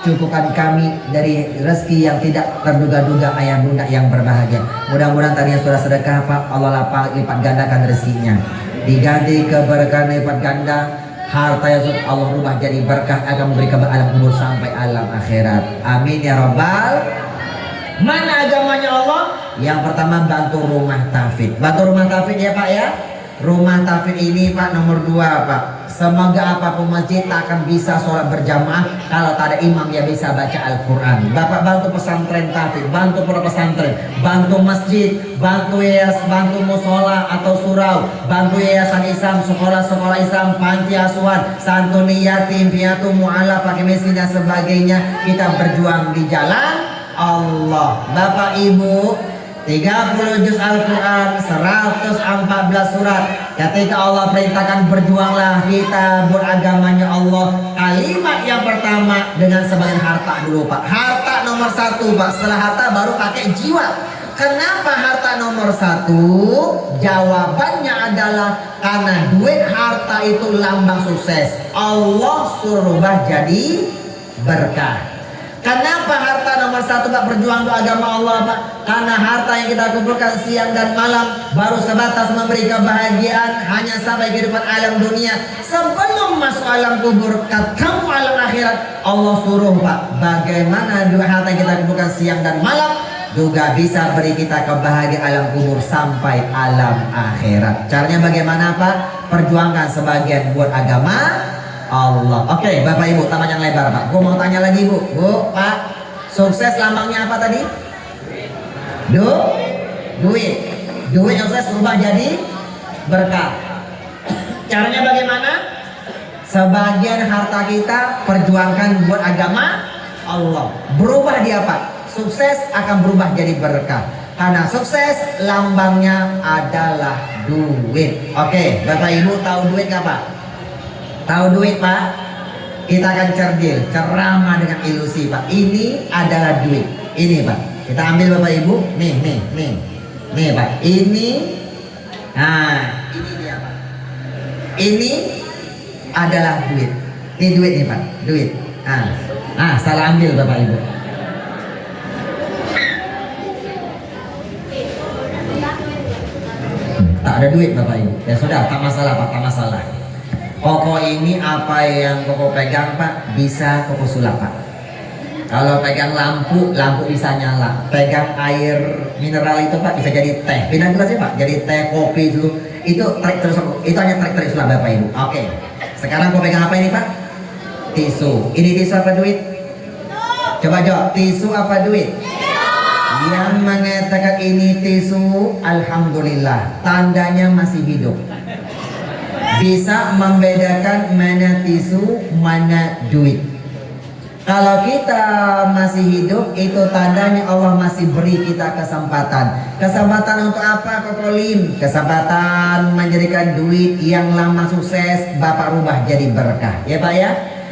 cukupkan kami dari rezeki yang tidak terduga-duga Ayah Bunda yang berbahagia. Mudah-mudahan tadinya sudah sedekah Pak, Allah lipat gandakan rezekinya, diganti keberkahan lipat ganda. Harta yang Allah rubah jadi berkah, akan memberi alam kubur sampai alam akhirat. Amin ya Rabbal. Mana agamanya Allah? Yang pertama bantu rumah tafid. Bantu rumah tafid ya Pak ya. Rumah tafid ini Pak nomor 2 Pak. Semoga apapun masjid tak akan bisa sholat berjamaah kalau tak ada imam yang bisa baca Al-Quran. Bapak bantu pesantren tafid, bantu para pesantren, bantu masjid, bantu yayasan, bantu musola atau surau, bantu yayasan Islam, sekolah-sekolah Islam, panti asuhan, santuni yatim, piatu mu'ala, pakai miskin dan sebagainya. Kita berjuang di jalan Allah. Bapak Ibu, 30 juz Al-Quran, 114 surat. Ketika Allah perintahkan berjuanglah kita buat agamanya Allah, kalimat yang pertama dengan sebagian harta dulu Pak. Harta nomor 1 Pak. Setelah harta baru pakai jiwa. Kenapa harta nomor 1? Jawabannya adalah karena duit harta itu lambang sukses. Allah suruh rubah jadi berkah. Kenapa harta nomor nomor satu Pak, berjuang untuk agama Allah Pak. Karena harta yang kita kumpulkan siang dan malam baru sebatas memberi kebahagiaan hanya sampai kehidupan alam dunia. Sebelum masuk alam kubur, ketemu alam akhirat, Allah suruh Pak, bagaimana dua harta yang kita kumpulkan siang dan malam juga bisa beri kita kebahagiaan alam kubur sampai alam akhirat. Caranya bagaimana Pak? Perjuangkan sebagian buat agama Allah. Oke, Bapak Ibu, taman yang lebar Pak. Gue mau tanya lagi Bu, Pak, sukses lambangnya apa tadi? Duit. Duit yang sukses berubah jadi berkah. Caranya bagaimana? Sebagian harta kita perjuangkan buat agama Allah. Berubah dia Pak. Sukses akan berubah jadi berkah. Karena sukses lambangnya adalah duit. Oke, Bapak Ibu tahu duit nggak Pak? Tahu duit Pak? Kita akan ceramah dengan ilusi Pak. Ini adalah duit. Ini Pak. Kita ambil Bapak Ibu. Nih Pak. Ini. Nah, ini dia Pak. Ini adalah duit. Ini duit nih Pak. Duit. Salah ambil Bapak Ibu. Tak ada duit Bapak Ibu. Ya sudah, tak masalah Pak, tak masalah. Koko ini apa yang Koko pegang Pak, bisa Koko sulap Pak. Kalau pegang lampu bisa nyala. Pegang air mineral itu Pak, bisa jadi teh. Pindah gelasnya Pak, jadi teh, kopi dulu. Itu trik terus, itu hanya trik sulap Bapak Ibu. Oke. Sekarang Koko pegang apa ini Pak? Tisu. Ini tisu apa duit? Coba jawab, tisu apa duit? Yang mengatakan ini tisu, alhamdulillah, tandanya masih hidup. Bisa membedakan mana tisu, mana duit. Kalau kita masih hidup, itu tandanya Allah masih beri kita kesempatan. Kesempatan untuk apa Kokolim? Kesempatan menjadikan duit yang lama sukses Bapak rubah jadi berkah. Ya Pak ya?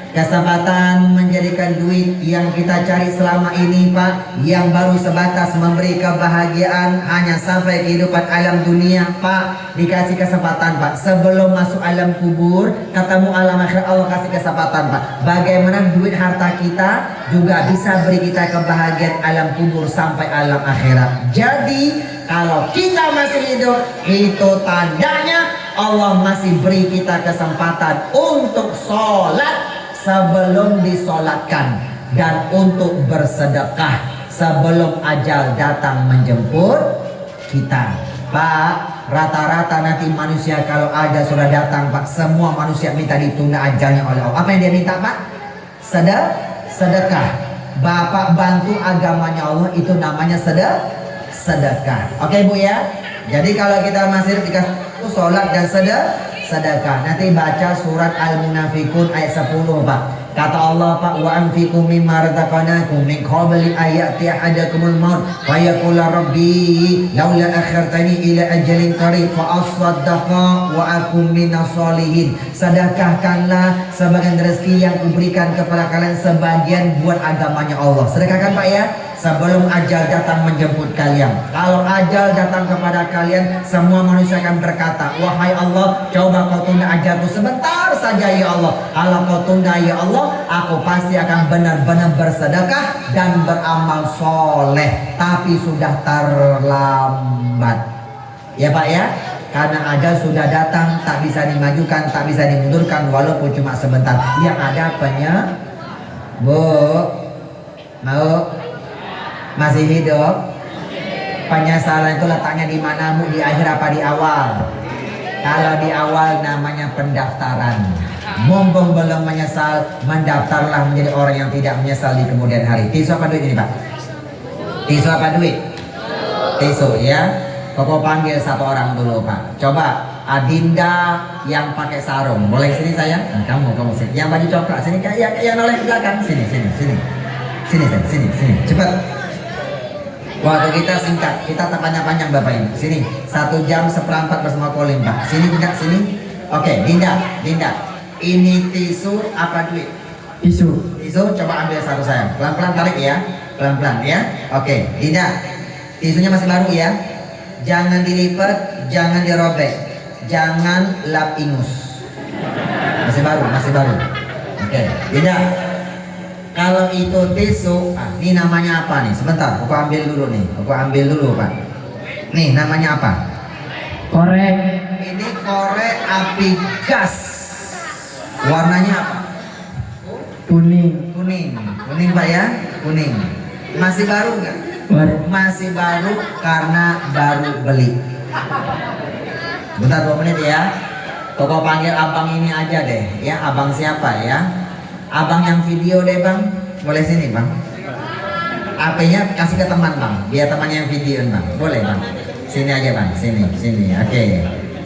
Kesempatan menjadikan duit yang kita cari selama ini Pak, yang baru sebatas memberi kebahagiaan hanya sampai kehidupan alam dunia Pak, dikasih kesempatan Pak. Sebelum masuk alam kubur, ketemu alam akhirat, Allah kasih kesempatan Pak. Bagaimana duit harta kita juga bisa beri kita kebahagiaan alam kubur sampai alam akhirat. Jadi kalau kita masih hidup, itu tandanya Allah masih beri kita kesempatan untuk sholat sebelum disolatkan, dan untuk bersedekah sebelum ajal datang menjemput kita. Pak, rata-rata nanti manusia kalau ajal sudah datang Pak, semua manusia minta ditunda ajalnya oleh Allah. Apa yang dia minta Pak? Sedekah. Bapak bantu agamanya Allah, itu namanya sedekah. Oke Bu ya. Jadi kalau kita masih dikasih sholat dan sedekah. Nanti baca surat Al-Munafikun ayat 10 Pak. Kata Allah Pak, wa anfiqu mimma razaqnakum min qabli ayati ahadakumul maut fa yaqula rabbi laula akhartani ila ajalin qarib fa asaddaqa wa akum minas solihin. Sedekahkanlah sebagian rezeki yang kuberikan kepada kalian, sebagian buat agamanya Allah. Sedekahkan Pak ya, sebelum ajal datang menjemput kalian. Kalau ajal datang kepada kalian, semua manusia akan berkata, wahai Allah, coba kau tunda ajalku sebentar saja ya Allah. Kalau kau tunda ya Allah, aku pasti akan benar-benar bersedekah dan beramal soleh. Tapi sudah terlambat. Ya Pak ya, karena ajal sudah datang, tak bisa dimajukan, tak bisa dimundurkan, walaupun cuma sebentar. Yang ada apanya? Bu, mau masih hidup? Penyesalan itu letaknya di mana Bu? Di akhir apa di awal? Kalau di awal namanya pendaftaran. Mumpung belum menyesal, mendaftarlah menjadi orang yang tidak menyesal di kemudian hari. Tisu apa duit ini Pak? Tisu apa duit? Tisu ya. Koko panggil satu orang dulu Pak. Coba Adinda yang pakai sarung. Boleh sini sayang? Nah, kamu sini. Yang baju coklat sini, yang noleh belakang sini. Sini. Cepat. Waktu kita singkat, kita tak panjang-panjang Bapak Ibu. Sini, 1 jam seperempat bersama Kolim Pak. Sini Dinda, sini. Oke, Dinda. Ini tisu apa duit? Tisu, coba ambil satu sayang. Pelan-pelan tarik ya. Pelan-pelan ya. Oke, Dinda. Tisunya masih baru ya. Jangan dilipat, jangan dirobek. Jangan lap ingus. Masih baru. Oke, Dinda. Kalau itu tisu, ini namanya apa nih? Sebentar, aku ambil dulu nih. Aku ambil dulu Pak. Nih namanya apa? Korek. Ini korek api gas. Warnanya apa? Kuning. Kuning. Kuning Pak ya? Kuning. Masih baru nggak? Masih baru karena baru beli. Bentar 2 menit ya. Koko panggil abang ini aja deh ya. Abang siapa ya? Abang yang video deh bang. Boleh sini bang. HP-nya kasih ke teman bang. Biar temannya yang videoin bang. Boleh bang. Sini aja bang. Sini. Oke.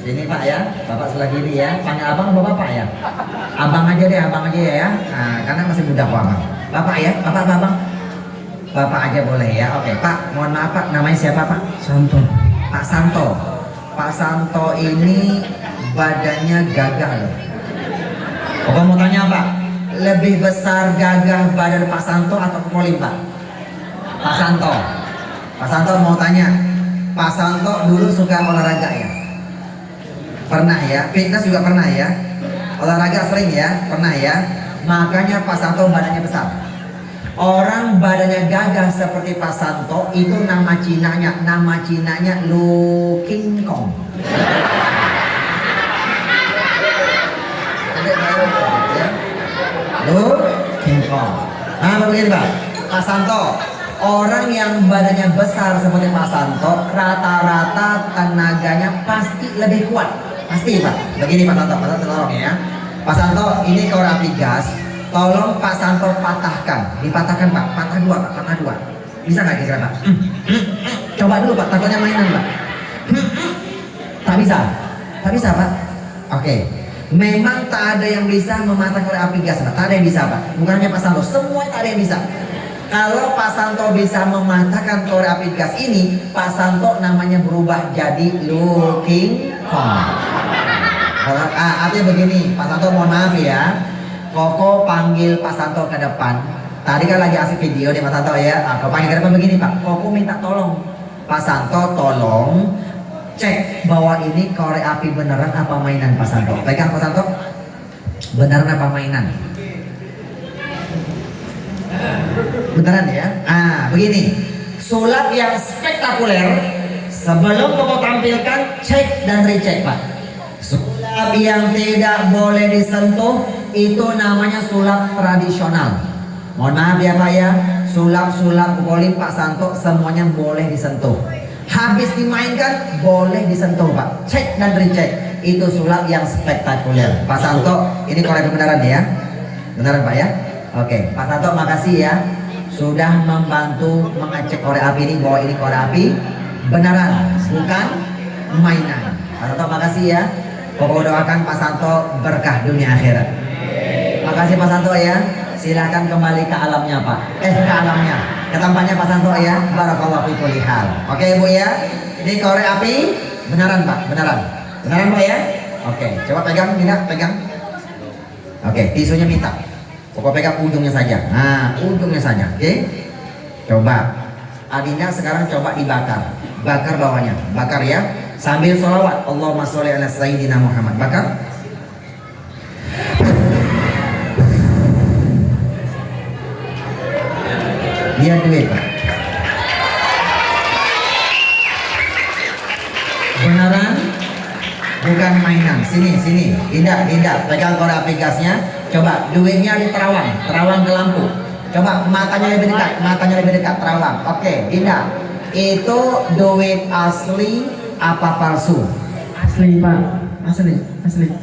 Sini Pak ya. Bapak sebelah kiri ya. Panggil abang atau bapak ya? Abang aja deh. Abang aja ya. Nah, karena masih muda kok abang. Bapak ya. Bapak. Bapak aja boleh ya. Oke Pak. Mohon maaf Pak. Namanya siapa Pak? Santo. Pak Santo. Pak Santo ini badannya gagah loh. Oke mau tanya Pak, lebih besar gagah badan Pak Santo atau Kokolim Pak? Pak Santo. Pak Santo mau tanya, Pak Santo dulu suka olahraga ya? Pernah ya? Fitness juga pernah ya? Olahraga sering ya? Pernah ya? Makanya Pak Santo badannya besar. Orang badannya gagah seperti Pak Santo itu nama Cinanya Lu King Kong. Lu King Kong. Nah begini Pak, Pak Santo, orang yang badannya besar seperti Pak Santo rata-rata tenaganya pasti lebih kuat. Pasti Pak. Begini Pak Santo tolong ya. Pak Santo ini korek api gas. Tolong Pak Santo patahkan. Dipatahkan Pak. Patah dua. Bisa nggak kira-kira Pak? Coba dulu Pak. Takutnya mainan Pak. Tak bisa Pak. Oke. Memang tak ada yang bisa mematahkan korek api gas Pak. Tak ada yang bisa Pak. Bukan hanya Pak Santo. Semua tak ada yang bisa. Kalau Pak Santo bisa mematahkan korek api gas ini, Pak Santo namanya berubah jadi Lu King Kong. Artinya begini, Pak Santo mohon maaf ya. Koko panggil Pak Santo ke depan. Tadi kan lagi asik video nih Pak Santo ya. Koko panggil ke depan begini Pak. Koko minta tolong Pak Santo tolong cek bahwa ini korek api beneran apa mainan Pak Santo. Pegang Pak Santo. Beneran apa mainan? Beneran ya. Begini. Sulap yang spektakuler. Sebelum Koko tampilkan, cek dan recheck Pak. Sulap yang tidak boleh disentuh itu namanya sulap tradisional. Mohon maaf ya Pak ya, sulap-sulap Kokolim Pak Santo semuanya boleh disentuh. Habis dimainkan boleh disentuh Pak. Cek dan recheck. Itu sulap yang spektakuler. Pak Santo, ini korek beneran ya? Beneran Pak ya? Oke, Pak Santo makasih ya sudah membantu mengecek korek api ini bahwa ini korek api beneran, bukan mainan. Pak Santo makasih ya. Koko doakan Pak Santo berkah dunia akhirat. Makasih Pak Santo ya. Silahkan kembali ke alamnya Pak. Ke alamnya. Ke tempatnya Pak Santo ya. Barakallahu fi kulli hal. Oke Bu ya. Ini korek api beneran Pak, beneran. Beneran Pak ya? Oke, coba pegang, Dinda, pegang. Oke, tisunya minta. Pokok pegang ujungnya saja. Nah, ujungnya saja. Oke. Coba. Adinda sekarang coba dibakar. Bakar bawahnya. Bakar ya. Sambil sholawat. Allahumma sholli ala sayyidina Muhammad. Bakar. Dia duit Pak. Beneran bukan mainan. Sini Dinda pegang korek api gasnya. Coba duitnya terawang ke lampu. Coba matanya lebih dekat terawang. Oke Dinda, itu duit asli apa palsu? Asli Pak. Asli.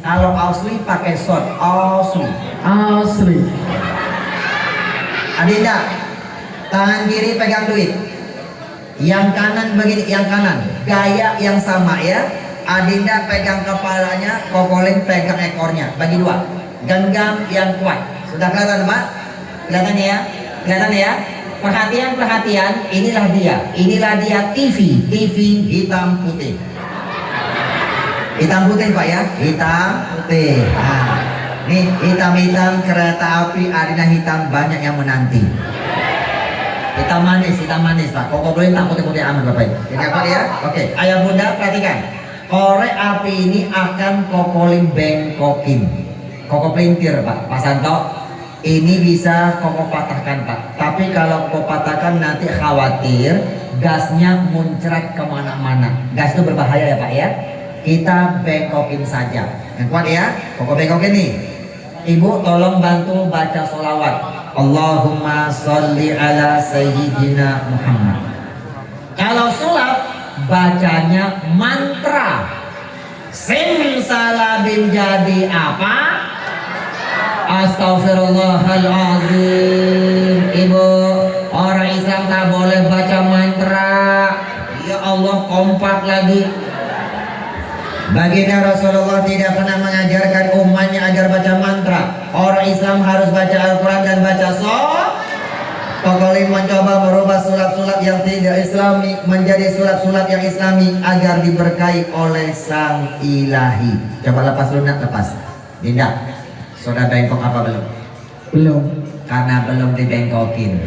Kalau asli pakai shot. Asli. Adinda, tangan kiri pegang duit, yang kanan begini, yang kanan gaya yang sama ya. Adinda pegang kepalanya, Kokolim pegang ekornya, bagi dua, genggam yang kuat. Sudah kelihatan Pak? Kelihatan ya? Perhatian, inilah dia TV hitam putih Pak ya, hitam putih. Nah, nih hitam kereta api Adinda hitam, banyak yang menanti. Hitam manis Pak. Koko boleh tak putih-putih aman Bapak. Ini apa ya? Oke, ayah bunda perhatikan. Korek api ini akan Kokolim bengkokin. Koko pelintir Pak. Pak Santo, Ini bisa koko patahkan Pak. Tapi kalau koko patahkan nanti khawatir gasnya muncrat kemana-mana. Gas itu berbahaya ya Pak ya. Kita bengkokin saja. Yang kuat ya, koko bengkokin nih. Ibu tolong bantu baca sholawat. Allahumma sholli ala sayyidina Muhammad. Kalau sulap bacanya mantra. Simsalabim jadi apa? Astaghfirullahaladzim. Ibu, orang Islam tak boleh baca mantra. Ya Allah, kompak lagi. Baginda Rasulullah tidak pernah mengajarkan umatnya agar baca mantra. Orang Islam harus baca Al-Quran dan baca Pokoknya mencoba merubah sulap-sulap yang tidak islami menjadi sulap-sulap yang islami agar diberkahi oleh Sang Ilahi. Coba lepas lunak, lepas. Dinda, sudah bengkok apa belum? Belum. Karena belum dibengkokin.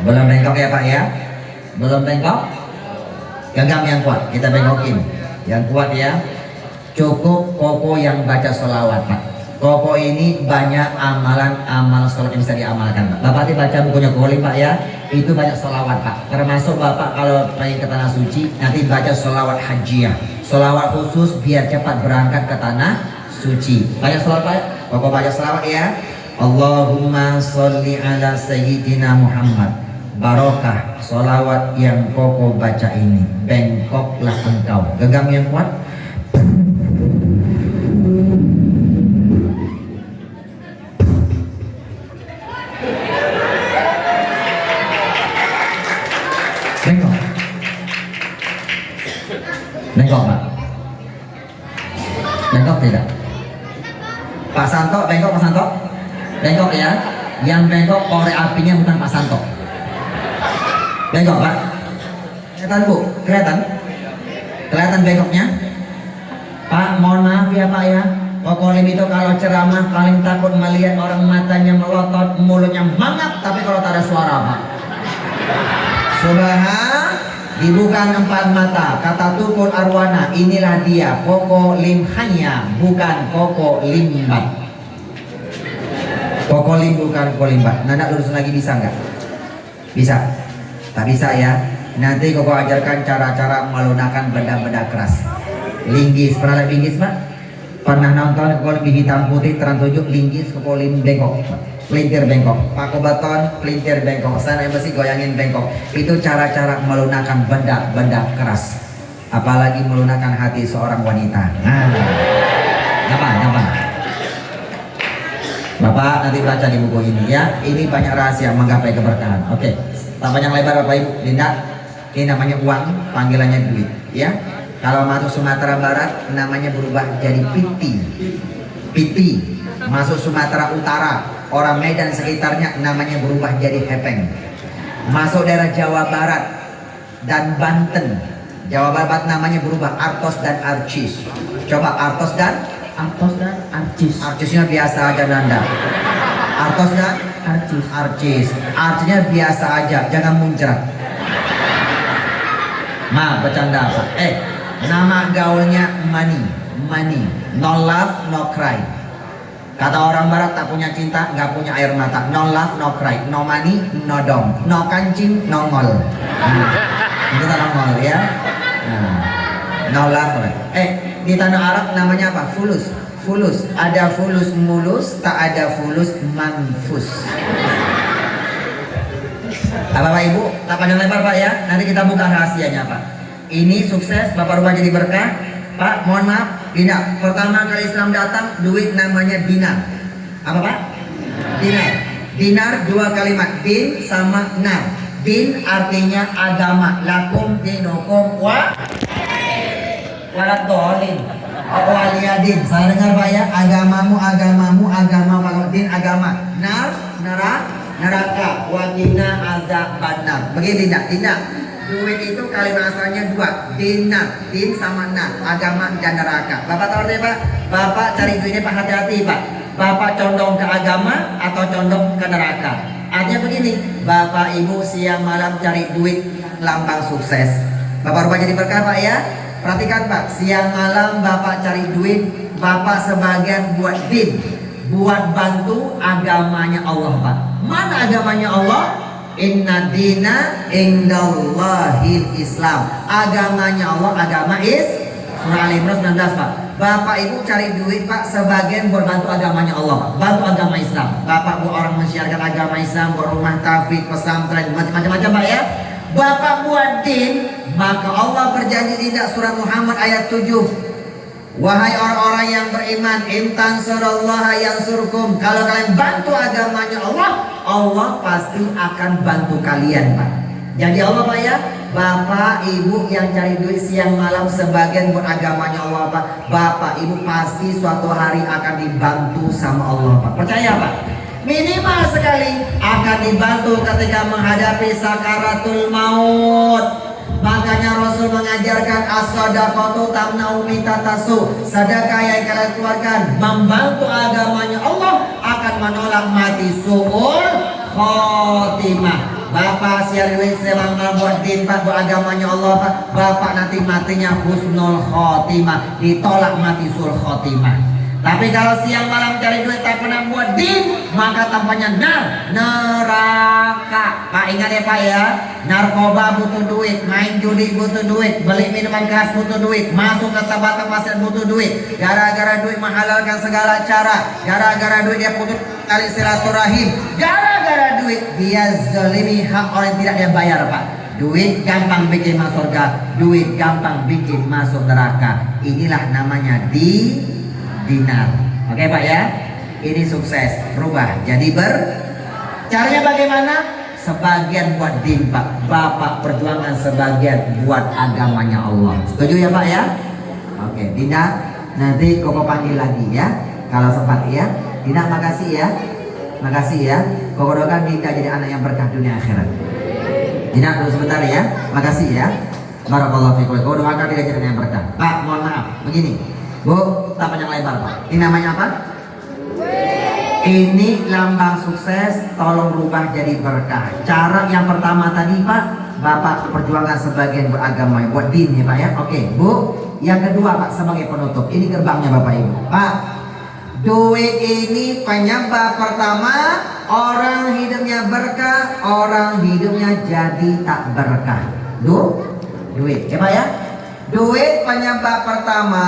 Belum bengkok ya Pak ya? Belum bengkok? Genggam yang kuat, kita bengkokin. Yang kuat ya. Cukup koko yang baca sholawat Pak. Koko ini banyak amalan sholat yang bisa diamalkan Pak. Bapak baca bukunya Kolim Pak ya. Itu banyak sholawat Pak. Termasuk Bapak kalau pengen ke tanah suci nanti baca sholawat hajiah. Sholawat khusus biar cepat berangkat ke tanah suci. Banyak sholawat Pak. Koko baca sholawat ya. Allahumma sholli ala sayyidina Muhammad. Barokah sholawat yang koko baca ini. Bengkoklah engkau. Genggam yang kuat. Bengkok. Bengkok Pak. Bengkok tidak? Pak Santo, bengkok Pak Santo? Bengkok ya. Yang bengkok korek apinya bukan Pak Santo. Bengkok Pak. Kelihatan Bu? Kelihatan? Kelihatan bengkoknya? Pak, mohon maaf ya Pak ya. Kokolim itu kalau ceramah paling takut melihat orang matanya melotot, mulutnya mangap, tapi kalau tak ada suara Pak. Subhan, dibuka 4 mata. Kata tukul arwana, inilah dia Koko Limhanya, bukan Koko Limbat. Koko Lim bukan Koko Limbat. Nanda lurus lagi bisa nggak? Bisa? Tak bisa ya. Nanti Koko ajarkan cara-cara melunakkan benda-benda keras. Linggis, pernah lihat linggis Pak? Pernah nonton Koko Lim hitam putih Trans 7 linggis Koko Lim bengkok. Pelintir bengkok, paku baton, pelintir bengkok, sana mesti goyangin bengkok. Itu cara-cara melunakkan benda-benda keras. Apalagi melunakkan hati seorang wanita. Nah, gampang. Bapak nanti baca di buku ini ya. Ini banyak rahasia menggapai keberkahan. Oke, tak panjang lebar Bapak Ibu. Dinda, ini namanya uang, panggilannya duit. Ya, kalau masuk Sumatera Barat namanya berubah jadi piti. Piti. Masuk Sumatera Utara, orang Medan sekitarnya namanya berubah jadi hepeng. Masuk daerah Jawa Barat dan Banten, Jawa Barat namanya berubah Artos dan Arcis. Coba Artos dan Arcis. Arcisnya biasa aja Nanda. Artos dan Arcis. Arcisnya biasa aja, jangan muncrat. Maaf bercanda Pak. Nama gaulnya money. No love, no cry. Kata orang barat tak punya cinta, nggak punya air mata. No love, no cry. No money, no dong. No kancing, no ngol. Itu tanah ngol ya. No love, no. Di tanah Arab namanya apa? Fulus. Ada fulus mulus, tak ada fulus manfus. Bapak Ibu, tak panjang lebar Pak ya. Nanti kita buka rahasianya Pak. Ini sukses, Bapak rubah jadi berkah. Pak, mohon maaf, tidak. Pertama kali Islam datang, duit namanya dinar. Apa Pak? Dinar. Dinar 2 kalimat, din sama nar. Din artinya agama. Lakum dinukum walat dolin. Waliyadin. Saya dengar Pak ya, agamamu, agama, din agama. Nar, neraka. Wakina azab banar. Begini tidak. Duit itu kalimat asalnya 2, dinar, din sama nar, agama dan neraka. Bapak tahu deh Pak, Bapak cari duitnya Pak, hati-hati Pak. Bapak condong ke agama atau condong ke neraka. Artinya begini, Bapak Ibu siang malam cari duit, lambang sukses. Bapak rubah jadi berkah Pak ya. Perhatikan Pak, siang malam Bapak cari duit, Bapak sebagian buat din. buat bantu agamanya Allah, Pak. Mana agamanya Allah? Inna dina indallahil Islam. Agamanya Allah, agama Surah Al-Imran 19, Pak. Bapak Ibu cari duit, Pak, sebagian buat bantu agamanya Allah, Pak. Bantu agama Islam. Bapak Bu orang mensiarkan agama Islam, buat rumah tauhid, pesantren, macam-macam, Pak ya. Bapak buat din, maka Allah berjanji di surah Muhammad ayat 7. Wahai orang-orang yang beriman, intan surallaha yansurkum. Kalau kalian bantu agamanya Allah, Allah pasti akan bantu kalian, Pak. Jadi Allah, Pak ya, Bapak Ibu yang cari duit siang malam sebagian buat agamanya Allah, Pak. Bapak Ibu pasti suatu hari akan dibantu sama Allah, Pak. Percaya, Pak? Minimal sekali akan dibantu ketika menghadapi sakaratul maut. Makanya Rasul mengajarkan as-sadaqatu tamna'u mitatasu. Sedekah yang kalian keluarkan membantu agamanya Allah akan menolak mati su'ul khotimah. Bapak siar duit selang buat din, Pak, buat agamanya Allah, Pak. Bapak nanti matinya husnul khotimah, ditolak mati su'ul khotimah. Tapi kalau siang malam cari duit tak pernah buat din, maka tampaknya neraka. Pak ingat ya, Pak ya, narkoba butuh duit, main judi butuh duit, beli minuman keras butuh duit, masuk ke tempat pasar butuh duit. Gara-gara duit menghalalkan segala cara, gara-gara duit dia putus tali silaturahim, gara-gara duit dia zalimi hak orang yang tidak dia bayar, Pak. Duit gampang bikin masuk surga, duit gampang bikin masuk neraka. Inilah namanya dinar. Oke, Pak ya, ini sukses berubah jadi caranya bagaimana? Sebagian buat din, Pak. Bapak perjuangan sebagian buat agamanya Allah. Setuju ya, Pak ya? Oke, Dina, nanti Koko panggil lagi ya kalau sempat ya. Dina, makasih ya, makasih ya. Koko doakan Dina jadi anak yang berkah dunia akhirat. Dina, tunggu sebentar ya, makasih ya. Barakallahu fiikum. Koko doakan Dina jadi anak yang berkah. Pak, mohon maaf, begini Bu, tak panjang lebar, Pak. Ini namanya apa? Ini lambang sukses, tolong rubah jadi berkah. Cara yang pertama tadi, Pak, Bapak perjuangan sebagian beragama buat din ya, Pak ya. Oke, Bu. Yang kedua, Pak, sebagai penutup. Ini gerbangnya Bapak Ibu. Pak, duit ini penyebab pertama orang hidupnya berkah, orang hidupnya jadi tak berkah. Duit ya, Pak ya. Duit penyebab pertama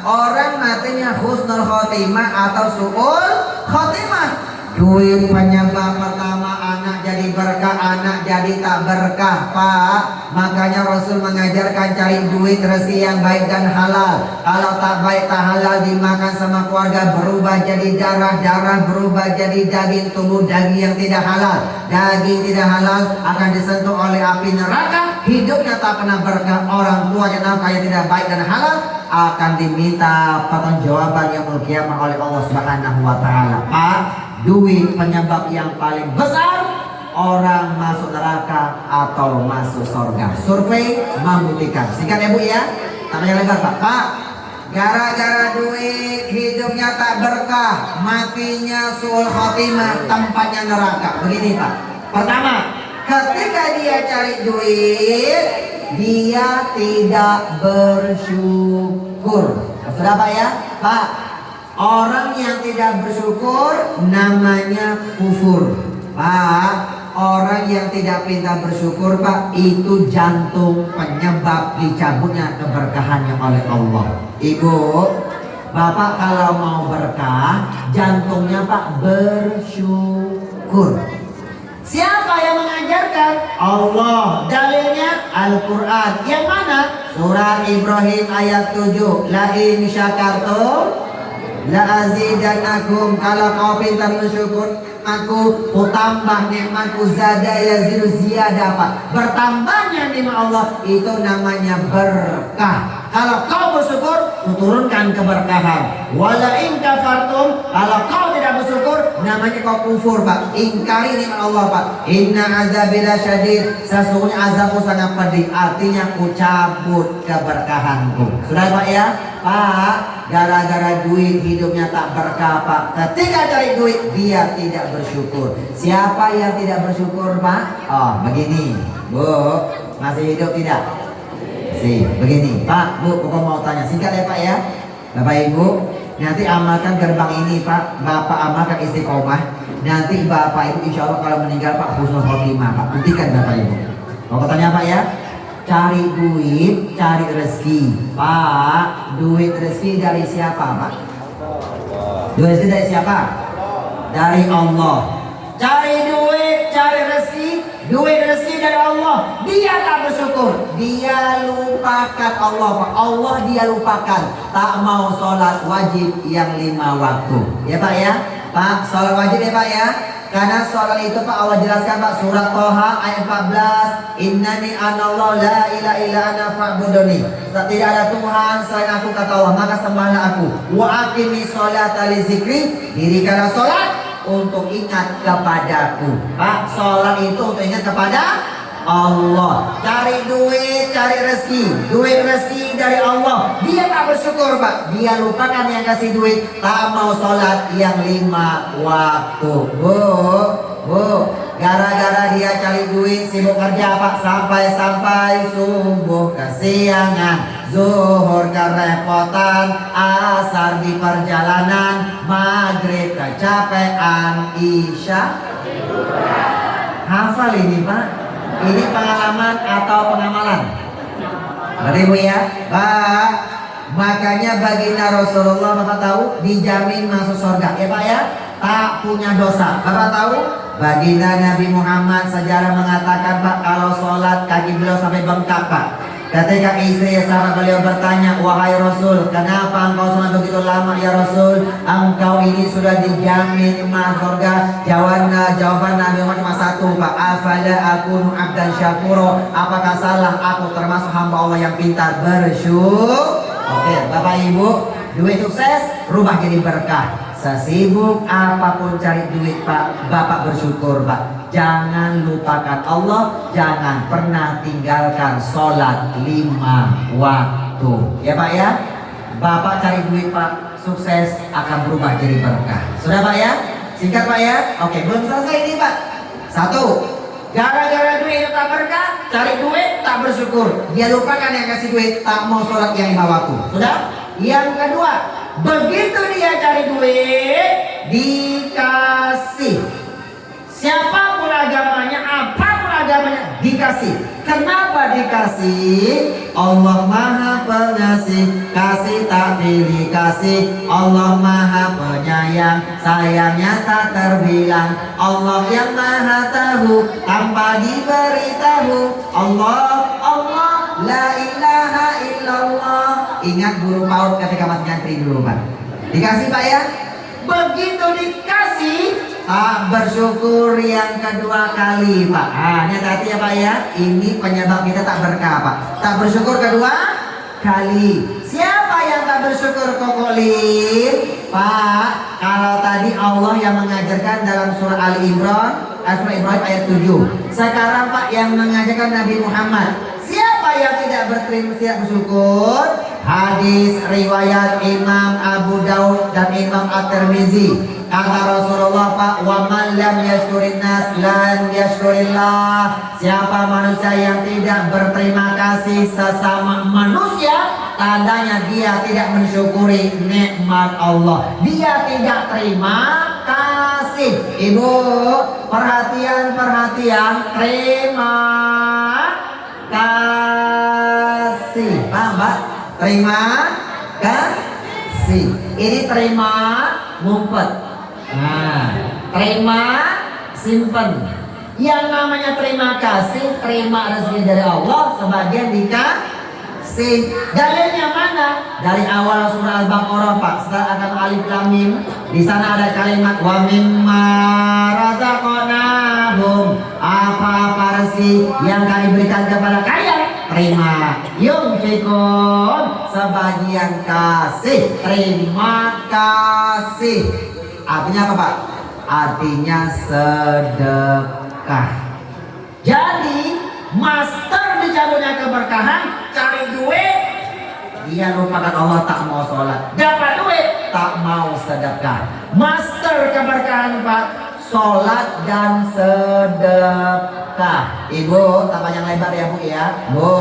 orang matinya husnul khotimah atau su'ul khotimah. Duit penyebab pertama anak jadi berkah, anak jadi tak berkah, Pak. Makanya Rasul mengajarkan cari duit rezeki yang baik dan halal. Kalau tak baik tak halal dimakan sama keluarga, berubah jadi darah, darah berubah jadi daging, tubuh daging yang tidak halal. Daging tidak halal akan disentuh oleh api neraka. Hidupnya tak pernah berkah. Orang tua yang nafkah yang tidak baik dan halal akan diminta pertanggungjawaban yang kiamat oleh Allah Subhanahu wa taala. Pak, duit penyebab yang paling besar orang masuk neraka atau masuk surga. Survei membuktikan. Singkat ya, Bu ya. Tanya lebar, Pak. Pak, gara-gara duit hidupnya tak berkah, matinya su'ul khotimah, tempatnya neraka. Begini, Pak. Pertama, ketika dia cari duit, dia tidak bersyukur. Sudah, Pak ya? Pak, orang yang tidak bersyukur namanya kufur. Pak, orang yang tidak pintar bersyukur, Pak, itu jantung penyebab dicabutnya keberkahannya oleh Allah. Ibu, Bapak kalau mau berkah, jantungnya Pak bersyukur. Siapa yang mengajarkan? Allah. Dalilnya Al-Quran. Yang mana? Surah Ibrahim ayat 7. La in syakartum la azidannakum. Kalau kau pintar bersyukur, aku tambah nikmatku, zada yazidu ziyadah, Pak. Bertambahnya nikmat Allah itu namanya berkah. Kalau kau bersyukur, turunkan keberkahan. Wala in kafartum, kalau kau tidak bersyukur, namanya kau kufur, Pak. Ingkari nikmat Allah, Pak. Inna azabila syadid, sesungguhnya azabku sangat pedih. Artinya ku cabut keberkahanku. Sudah, Pak ya? Pak, gara-gara duit hidupnya tak berkah, Pak. Ketika cari duit, dia tidak bersyukur. Siapa yang tidak bersyukur, Pak? Oh, begini, Bu, masih hidup tidak? Begini, Pak, Bu, Koko mau tanya singkat ya, Pak ya. Bapak Ibu, Nanti amalkan gerbang ini Pak. Bapak amalkan istiqomah. Nanti Bapak Ibu insya Allah kalau meninggal Pak husnul khotimah Pak. Buktikan Bapak Ibu. Mau katanya Pak ya? Cari duit, cari rezeki. Pak, duit rezeki dari siapa Pak? Duit rezeki dari siapa? Dari Allah. Cari duit, cari rezeki. Duit rezeki dari Allah. Dia tak bersyukur. Dia lupakan Allah Pak. Allah dia lupakan. Tak mau sholat wajib yang 5 waktu. Ya Pak ya? Pak, sholat wajib ya Pak ya? Karena sholat itu Pak Allah jelaskan Pak, surat Toha ayat 14, Innani anallah la ilaha illa ana fa'buduni. Tidak ada Tuhan selain aku kata Allah, maka sembahlah aku. Wa aqimi sholata li zikri, dirikanlah sholat untuk ingat kepadaku. Pak, sholat itu untuk ingat kepada Allah. Cari duit, cari rezeki. Duit rezeki dari Allah. Dia tak bersyukur Pak. Dia lupakan yang kasih duit. Tak mau sholat yang 5 waktu. Bu, gara-gara dia cari duit, sibuk kerja Pak, sampai subuh kesiangan, zuhur kerepotan, asar di perjalanan, maghrib kecapean, isya hafal ini Pak. Ini pengalaman atau pengamalan? Beribu ya Pak. Makanya baginda Rasulullah Bapak tahu dijamin masuk surga ya Pak ya. Tak punya dosa. Bapak tahu baginda Nabi Muhammad sejarah mengatakan Pak, kalau sholat kaki beliau sampai bengkak Pak. Ketika istri sahabat beliau bertanya, wahai Rasul, kenapa engkau sholat begitu lama ya Rasul? Engkau ini sudah dijamin masuk surga. Jawaban Nabi Muhammad cuma satu Pak, afala akunu abdan syakuro. Apakah salah aku termasuk hamba Allah yang pintar bersyukur? Oke, Bapak Ibu, duit sukses rubah jadi berkah. Sesibuk apapun cari duit Pak, Bapak bersyukur Pak. Jangan lupakan Allah, jangan pernah tinggalkan sholat 5 waktu. Ya Pak ya, Bapak cari duit Pak, sukses akan berubah jadi berkah. Sudah Pak ya? Singkat Pak ya? Oke, belum selesai ini Pak. 1, gara-gara duit itu tak berkah, cari duit tak bersyukur. Dia lupakan yang kasih duit, tak mau sholat yang 5 waktu. Sudah? Yang kedua, begitu dia cari duit, dikasih. Siapapun agamanya, apapun agamanya, dikasih. Kenapa dikasih? Allah Maha Pengasih, kasih tak pilih kasih. Allah Maha Penyayang, sayangnya tak terbilang. Allah yang Maha Tahu, tanpa diberitahu. Allah, la ilaha illallah. Ingat guru PAUD ketika masih nyantri dulu Pak. Dikasih Pak ya. Begitu dikasih, tak bersyukur yang kedua kali Pak. Ini hati ya Pak ya. Ini penyebab kita tak berkah Pak. Tak bersyukur kedua kali. Siapa yang tak bersyukur kokolin? Pak, kalau tadi Allah yang mengajarkan dalam surah Ali Imran, surah Ibrahim ayat 7. Sekarang Pak yang mengajarkan Nabi Muhammad. Siapa yang tidak bersyukur? Hadis riwayat Imam Abu Daud dan Imam At-Tirmizi. Kata Rasulullah Pak, wa man lam yashkurin nas lan yashkurillah. Siapa manusia yang tidak berterima kasih sesama manusia, tandanya dia tidak mensyukuri nikmat Allah. Dia tidak terima kasih. Ibu, perhatian, terima kasih. Paham Pak? Terima kasih. Ini terima ngumpet. Nah, terima simpen. Yang namanya terima kasih, terima rezeki dari Allah, sebagian dikasih. Dalilnya mana? Dari awal surah Al-Baqarah Pak, setelah ada alif lam mim, di sana ada kalimat wa mimma razaqnahum. Apa-apa rezeki yang kami berikan kepada kalian, terima. Yunfikun, sebagian kasih, terima kasih. Artinya apa Pak? Artinya sedekah. Jadi master dicabutnya keberkahan, cari duit, dia lupakan Allah, tak mau sholat. Dapat duit, tak mau sedekah. Master keberkahan Pak, sholat dan sedekah. Ibu, tak panjang lebar ya Bu ya. Bu,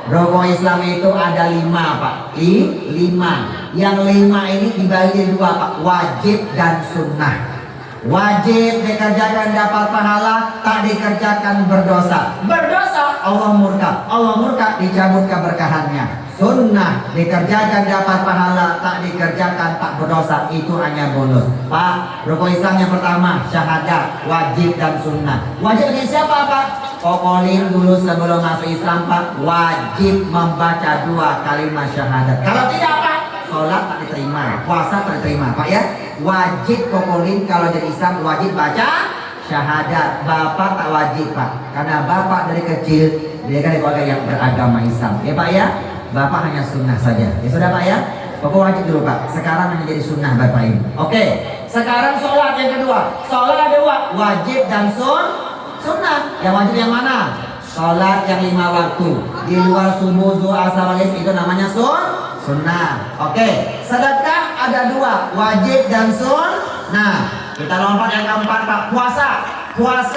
Rukun Islam itu ada 5 Pak. 5. Yang 5 ini dibagi jadi 2 Pak. Wajib dan sunnah. Wajib dikerjakan dapat pahala, tak dikerjakan berdosa. Berdosa Allah murka. Allah murka dicabut keberkahannya. Sunnah dikerjakan dapat pahala, tak dikerjakan tak berdosa. Itu hanya bonus. Pak, rukun Islam yang pertama syahadat, wajib dan sunnah. Wajib bagi siapa Pak? Kokolin dulu sebelum masuk Islam Pak, wajib membaca 2 kalimat syahadat. Kalau tidak Pak, sholat tak diterima, puasa tak diterima Pak ya. Wajib kokolin kalau jadi Islam wajib baca syahadat. Bapak tak wajib Pak, karena bapak dari kecil dia kan dari keluarga yang beragama Islam ya Pak ya. Bapak hanya sunnah saja ya sudah Pak ya. Bapak wajib dulu Pak, sekarang hanya jadi sunnah Bapak ini. Oke, sekarang sholat yang kedua. Sholat ada 2, wajib dan sunnah. Yang wajib yang mana? Sholat yang 5 waktu di luar subuh, zuhur, asar, maghrib itu namanya sunnah. Oke, sedekah ada 2, wajib dan sunnah. Kita lompat yang keempat Pak, puasa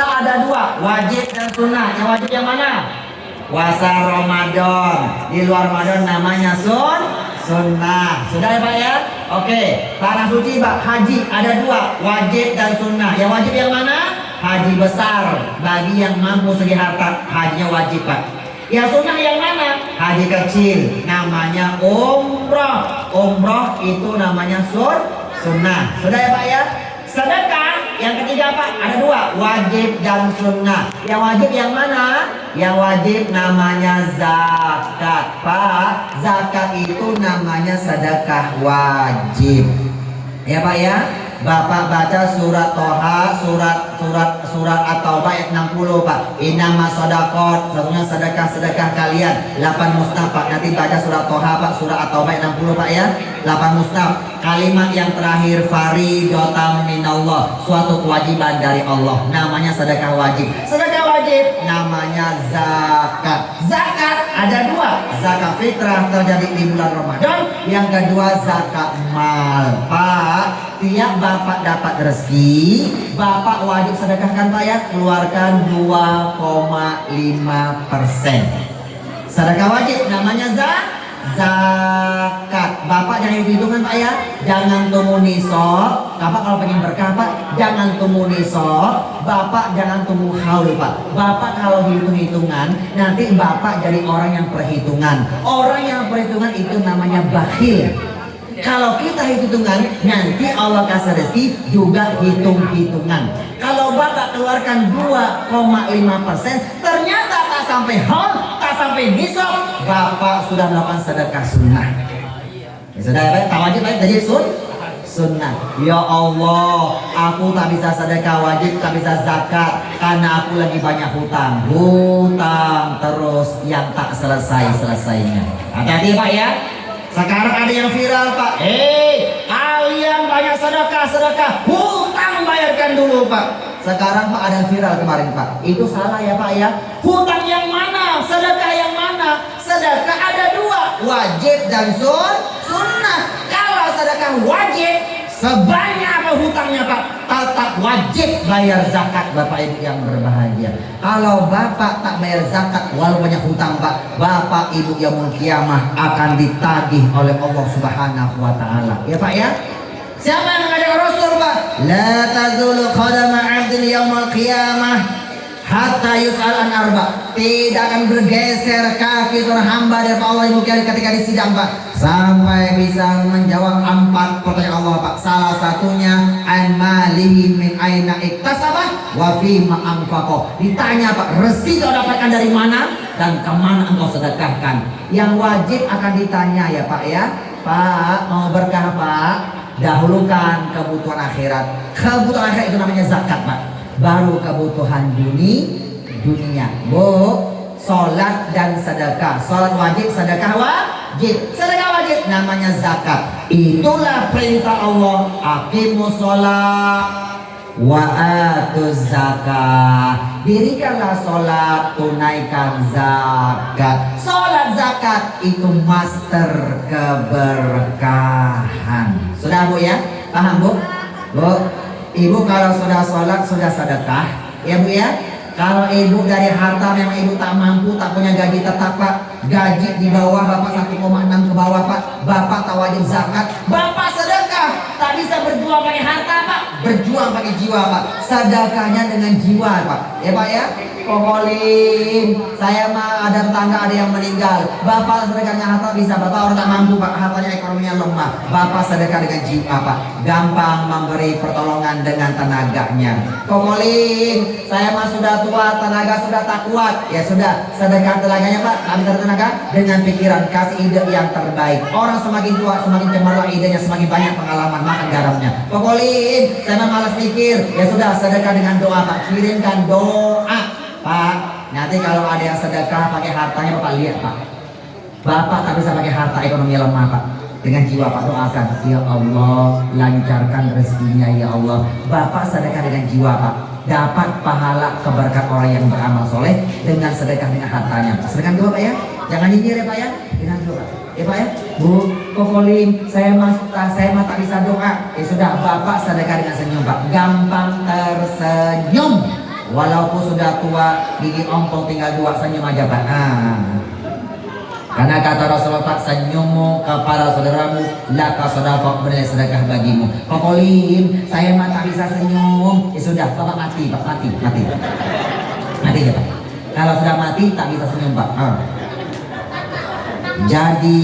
ada 2, wajib dan sunnah. Yang wajib yang mana? Puasa Ramadan, di luar Ramadan namanya sunnah. Sudah ya Pak ya? Oke, tanah suci Pak, haji ada 2, wajib dan sunnah. Yang wajib yang mana? Haji besar, bagi yang mampu segi harta, hajinya wajib Pak. Yang sunnah yang mana? Haji kecil, namanya umroh. Umroh itu namanya sunnah. Sudah ya Pak ya? Sedekah yang ketiga Pak, ada 2, wajib dan sunnah. Yang wajib yang mana? Yang wajib namanya zakat Pak. Zakat itu namanya sedekah wajib ya Pak ya. Bapak baca surat Toha, surat At-Taubah ayat 60 Pak. Innama shadaqat, satunya sedekah kalian. 8 musnad Pak. Nanti baca surat Toha Pak, surat At-Taubah ayat 60 Pak ya. 8 musnad. Kalimat yang terakhir faridotam minallah, suatu kewajiban dari Allah. Namanya sedekah wajib. Sedekah wajib namanya zakat. Zakat ada 2, zakat fitrah terjadi di bulan Ramadan. Yang kedua zakat mal Pak. Tiap Bapak dapat rezeki, Bapak wajib sedekahkan Pak ya, keluarkan 2,5%. Sedekah wajib namanya zakat. Bapak jangan hitungan Pak ya, jangan tunggu nisab. Bapak kalau pengen berkah Pak, jangan tunggu nisab. Bapak jangan tunggu haul Pak. Bapak kalau hitung-hitungan, nanti Bapak jadi orang yang perhitungan. Orang yang perhitungan itu namanya bakhil. Kalau kita hitungan, nanti Allah kasih rezeki juga hitung-hitungan. Kalau Bapak keluarkan 2,5%, ternyata tak sampai haul, tak sampai nisab, Bapak sudah melakukan sedekah sunnah. Ya, sudah ya, tak wajib ya, jadi sunnah. Ya Allah, aku tak bisa sedekah wajib, tak bisa zakat, karena aku lagi banyak hutang terus yang tak selesainya. Hati-hati Pak ya. Sekarang ada yang viral Pak. Kalian banyak sedekah, hutang bayarkan dulu Pak. Sekarang Pak ada yang viral kemarin Pak. Itu salah ya Pak ya. Hutang yang mana? Sedekah yang mana? Sedekah ada 2, wajib dan sunnah. Kalau sedekah wajib, sebanyak apa hutangnya Pak, tetap wajib bayar zakat Bapak Ibu yang berbahagia. Kalau Bapak tak bayar zakat walaupun banyak hutang Pak, Bapak Ibu yaumul kiamah akan ditagih oleh Allah Subhanahu wa taala. Ya Pak ya. Siapa yang mengajak Rasul Pak? La tazulu qadama 'abdin yaumul qiyamah hatta yus'al an arba. Tidak akan bergeser kaki seorang hamba dari Allah yang mulia ketika disidang Pak, sampai bisa menjawab 4 pertanyaan Allah Pak. Salah satunya an malihi min aina iktasabah wa fi ma anfaqah. Ditanya Pak, rezeki kau dapatkan dari mana dan kemana engkau sedekahkan. Yang wajib akan ditanya ya Pak ya. Pak mau berkah Pak, dahulukan kebutuhan akhirat. Kebutuhan akhirat itu namanya zakat Pak, baru kebutuhan dunia. Bu, sholat dan sedekah. Sholat wajib, sedekah wajib. Sedekah wajib namanya zakat. Itulah perintah Allah, aqimus sholat wa atuz zakah. Dirikanlah sholat, tunaikan zakat. Sholat zakat itu master keberkahan. Sudah Bu ya? Paham Bu? Bu, Ibu kalau sudah sholat, sudah sedekah ya Bu ya, Kalau ibu dari harta memang ibu tak mampu, tak punya gaji tetap Pak, gaji di bawah Bapak 1,6 ke bawah Pak, Bapak tak wajib zakat, Bapak sedekah, tak bisa berjuang pakai harta Pak, berjuang pakai jiwa Pak, sedekahnya dengan jiwa Pak, ya Pak ya. Kokolin, saya mah ada tetangga ada yang meninggal, Bapak sedekahnya harta bisa, Bapak orang tak mampu Pak, hartanya ekonominya lemah, Bapak sedekah dengan jiwa Pak, gampang memberi pertolongan dengan tenaganya. Kokolin, saya mah sudah tua, tenaga sudah tak kuat, ya sudah, sedekah tenaganya Pak, tak bisa tenaga dengan pikiran, kasih ide yang terbaik. Orang semakin tua semakin cemerlang idenya, semakin banyak pengalaman makan garamnya. Kokolin, saya mah malas mikir, ya sudah, sedekah dengan doa Pak, kirimkan doa Pak. Nanti kalau ada yang sedekah pakai hartanya Bapak lihat Pak, Bapak tak bisa pakai harta, ekonomi lemah Pak, dengan jiwa Pak doakan, ya Allah lancarkan rezekinya ya Allah. Bapak sedekah dengan jiwa Pak, dapat pahala keberkat orang yang beramal soleh dengan sedekah dengan hartanya. Sedekah dua Pak ya, jangan nyinyir ya Pak ya, dengan doa ya Pak ya. Bu Kokolin, saya mah tak bisa doa, ya sudah, Bapak sedekah dengan senyum Pak, gampang tersenyum. Walaupun sudah tua, gigi ompong tinggal 2, senyum aja Pak. Karena kata Rasulullah Pak, senyummu kepada saudaramu laka sedekah, bernilai sedekah bagimu. Kokolin, saya mah tak bisa senyum, ya sudah, Bapak mati Pak, mati ya Pak. Kalau sudah mati tak bisa senyum Pak. Jadi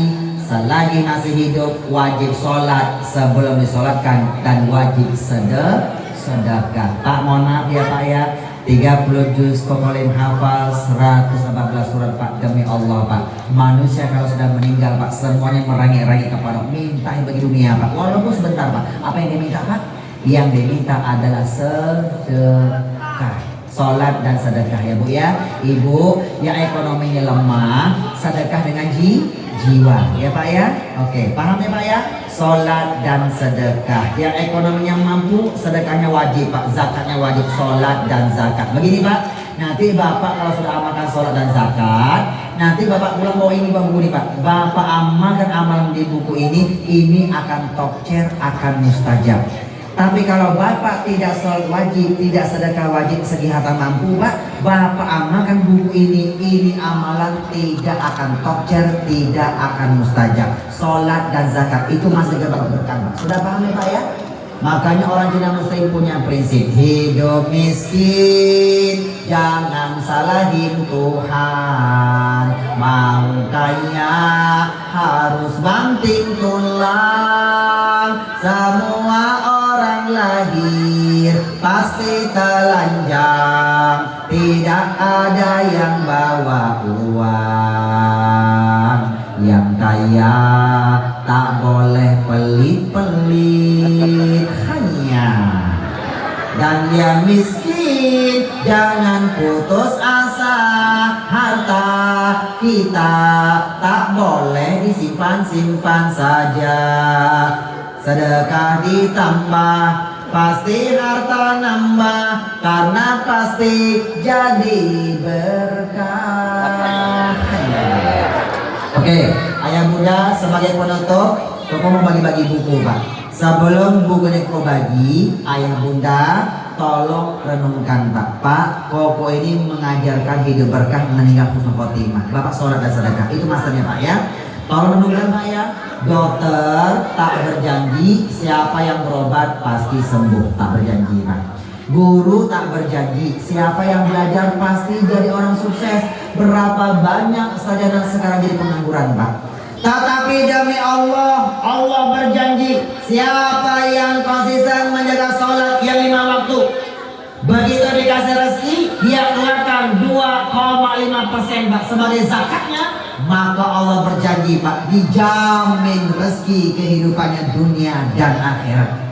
selagi masih hidup wajib sholat sebelum disolatkan dan wajib sedekah. Pak mohon maaf ya Pak ya, 30 juz Kokolin hafal, 114 surat Pak, demi Allah Pak. Manusia kalau sudah meninggal Pak, semuanya merangi-rangi kepada minta bagi dunia Pak, walaupun sebentar Pak. Apa yang diminta Pak? Yang diminta adalah sedekah, sholat dan sedekah ya Bu ya. Ibu yang ekonominya lemah, sedekah dengan jiwa ya Pak ya. Oke, paham ya Pak ya? Sholat dan sedekah. Yang ekonominya mampu, sedekahnya wajib Pak, zakatnya wajib, sholat dan zakat. Begini Pak, nanti Bapak kalau sudah amalkan sholat dan zakat, nanti Bapak pulang bawa ini buku ini Pak, Bapak amalkan amalan di buku ini akan top chair, akan mustajab. Tapi kalau Bapak tidak sholat wajib, tidak sedekah wajib segi harta mampu Pak, Bapak amalkan buku ini amalan tidak akan top chair, tidak akan mustajab. Sholat dan zakat itu masih Bapak berkah Pak. Sudah paham ya Pak ya? Makanya orang Cina Muslim punya prinsip, hidup miskin jangan salahin Tuhan, mau kaya harus banting tulang. Semua orang lahir pasti telanjang, tidak ada yang bawa uang. Yang kaya tak boleh pelit-pelit hanya, dan yang miskin jangan putus asa. Harta kita tak boleh disimpan-simpan saja, sedekah ditambah pasti harta nambah, karena pasti jadi berkah. Oke, ayah bunda sebagai penutup, Koko mau bagi-bagi buku Pak. Sebelum bukunya Koko bagi, ayah bunda tolong renungkan Pak. Pak, Koko ini mengajarkan hidup berkah, meninggal husnul khotimah. Bapak sholat dan sedekah, itu masternya Pak ya. Tolong renungkan Pak ya. Dokter tak berjanji siapa yang berobat pasti sembuh, tak berjanji Pak. Guru tak berjanji siapa yang belajar pasti jadi orang sukses. Berapa banyak sarjana sekarang jadi pengangguran Pak. Tetapi demi Allah, Allah berjanji siapa yang konsisten menjaga sholat yang 5 waktu, begitu dikasih rezeki dia keluarkan 2,5% Pak sebagai zakatnya, maka Allah berjanji Pak dijamin rezeki kehidupannya dunia dan akhirat.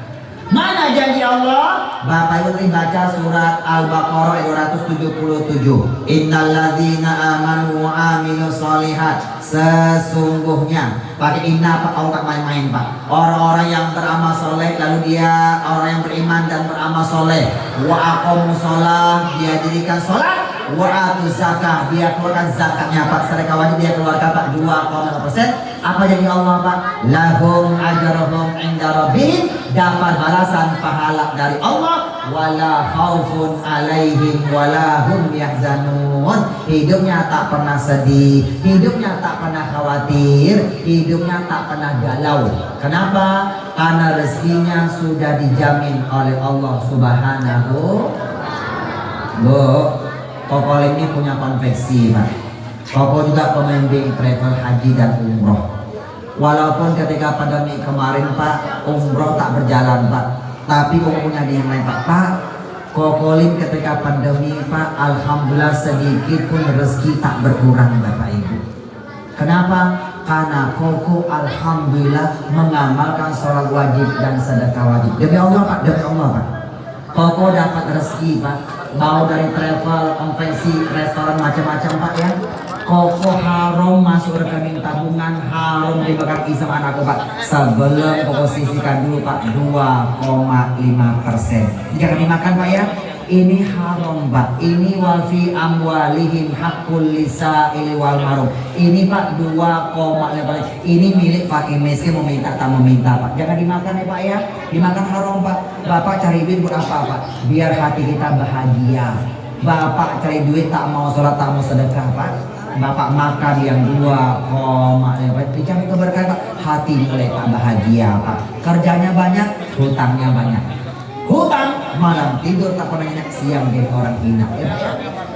Mana janji Allah? Bapak Ibu tadi baca surat Al-Baqarah ayat 277. Innalladzina amanu wa amilus sholihat. Sesungguhnya, pakai inna Pak, Allah tak main-main Pak. Orang-orang yang beramal soleh, lalu dia orang yang beriman dan beramal soleh. Wa aqamus sholah, dia dirikan sholat. Wa atuz zakah, dia keluarkan zakatnya Pak. Sedekah wajib dia keluarkan Pak 2,5%. Apa janji Allah Pak? Lahum ajruhum inda rabbihim, dapat balasan pahala dari Allah, wala khaufun alaihim wala hum yahzanun. Hidupnya tak pernah sedih, hidupnya tak pernah khawatir, hidupnya tak pernah galau. Kenapa? Karena rezekinya sudah dijamin oleh Allah Subhanahu. Bu, Koko ini punya konveksi Pak. Koko juga pembimbing travel haji dan umroh. Walaupun ketika pandemi kemarin Pak, umroh tak berjalan Pak, tapi Koko punya yang lain Pak. Kokolin ketika pandemi Pak, alhamdulillah sedikit pun rezeki tak berkurang Bapak Ibu. Kenapa? Karena Koko alhamdulillah mengamalkan sholat wajib dan sedekah wajib. Demi Allah Pak, demi Allah Pak. Koko dapat rezeki Pak, mau dari travel, konvensi, restoran macam-macam Pak ya. Koko harum masuk rekening tabungan, harum dimakan isam anakku Pak. Sebelum Koko sisihkan dulu Pak 2,5%. Jangan dimakan Pak ya. Ini haram Pak. Ini wafi amwalihim hakul lisa'ili wal marum. Ini Pak 2,5%. Ini milik fakir miskin, meminta tak meminta Pak. Jangan dimakan ya Pak ya. Dimakan haram Pak. Bapak cari duit buat apa Pak? Biar hati kita bahagia. Bapak cari duit tak mau sholat, tak mau sedekah Pak. Bapak makan yang 2,5%, dicari keberkahan Pak, hati mulai tak bahagia Pak. Kerjanya banyak, hutangnya banyak. Hutang, malam tidur tak pernah nyenyak, siang jadi orang hina ya.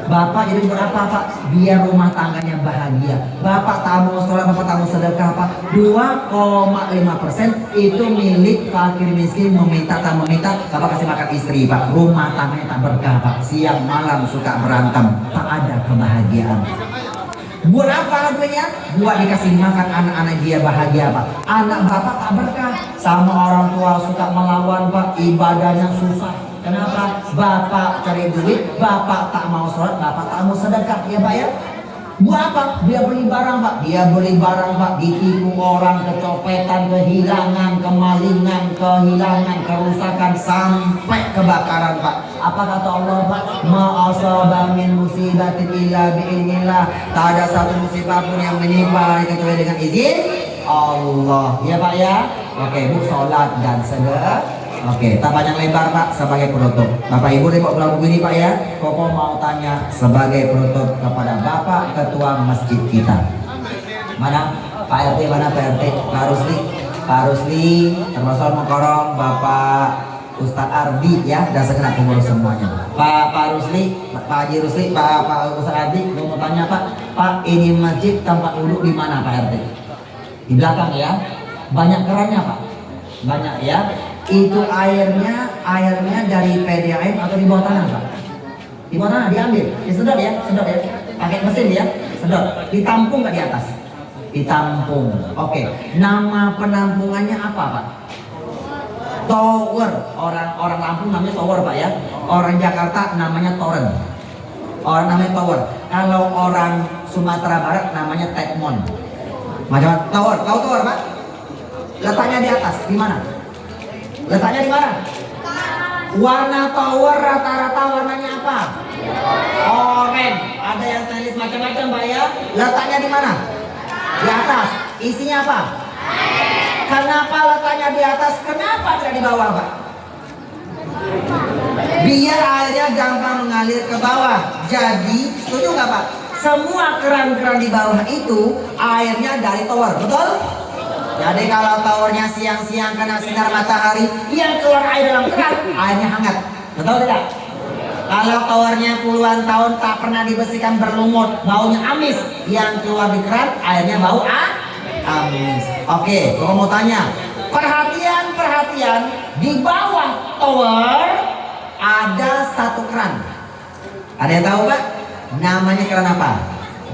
Bapak jadi berapa Pak? Biar rumah tangganya bahagia. Bapak tak mau sholat, Bapak tak mau sedekah Pak. 2,5% itu milik fakir miskin, meminta tak meminta. Bapak kasih makan istri Pak, rumah tangganya tak berkah Pak. Siang malam suka berantem, tak ada kebahagiaan. Buat apa duitnya? Buat dikasih makan anak-anak dia bahagia Pak. Anak Bapak tak berkah, sama orang tua suka melawan Pak, ibadahnya susah. Kenapa? Bapak cari duit, Bapak tak mau sholat, Bapak tak mau sedekah ya Pak ya. Buat apa? Dia beli barang Pak, dia beli barang Pak, ditipu orang, kecopetan, kehilangan, kemalingan, kehilangan, kerusakan sampai kebakaran Pak. Apa kata Allah Pak? Ma'asaba min musibatin illa bi'ilmillah. Tak ada satu musibah pun yang menimpa kecuali dengan izin Allah. Ya Pak ya. Oke Bu, sholat dan sedekah. Oke, tak panjang lebar Pak sebagai penutup. Bapak Ibu tengok belakang ini Pak ya. Koko mau tanya sebagai penutup kepada Bapak Ketua Masjid kita. Mana Pak RT, mana Pak RT? Pak Rusli. Pak Rusli, termasuk Mukarram, Bapak Ustadz Ardi ya, dan segenap pengurus semuanya. Pak Rusli, Pak Haji Rusli, Pak Ustadz Ardi, mau tanya Pak, ini masjid tempat duduk di mana Pak RT? Di belakang ya. Banyak kerannya Pak. Banyak ya. Itu airnya dari PDAM atau di bawah tanah Pak? Di bawah tanah diambil, disedot ya, pakai mesin ya, sedot. Ditampung nggak di atas? Ditampung. Oke. Nama penampungannya apa Pak? Tower. Orang Lampung namanya tower Pak ya. Orang Jakarta namanya toren. Orang namanya tower. Kalau orang Sumatera Barat namanya tekmon. Macam tower. Tahu tower Pak? Letaknya di atas, di mana? Letaknya di mana? Warna tower rata-rata warnanya apa? Oranye. Ada yang stainless macam-macam Pak ya. Letaknya di mana? Di atas. Isinya apa? Kenapa letaknya di atas? Kenapa tidak di bawah Pak? Biar airnya gampang mengalir ke bawah. Jadi, setuju nggak Pak? Semua keran-keran di bawah itu airnya dari tower, betul? Jadi kalau towernya siang-siang kena sinar matahari, yang keluar air dalam keran, airnya hangat. Betul tidak? Kalau towernya puluhan tahun tak pernah dibersihkan, berlumut, baunya amis, yang keluar di keran, airnya bau amis. Oke, kalau mau tanya, perhatian, di bawah tower ada satu keran. Ada yang tahu Pak? Namanya keran apa?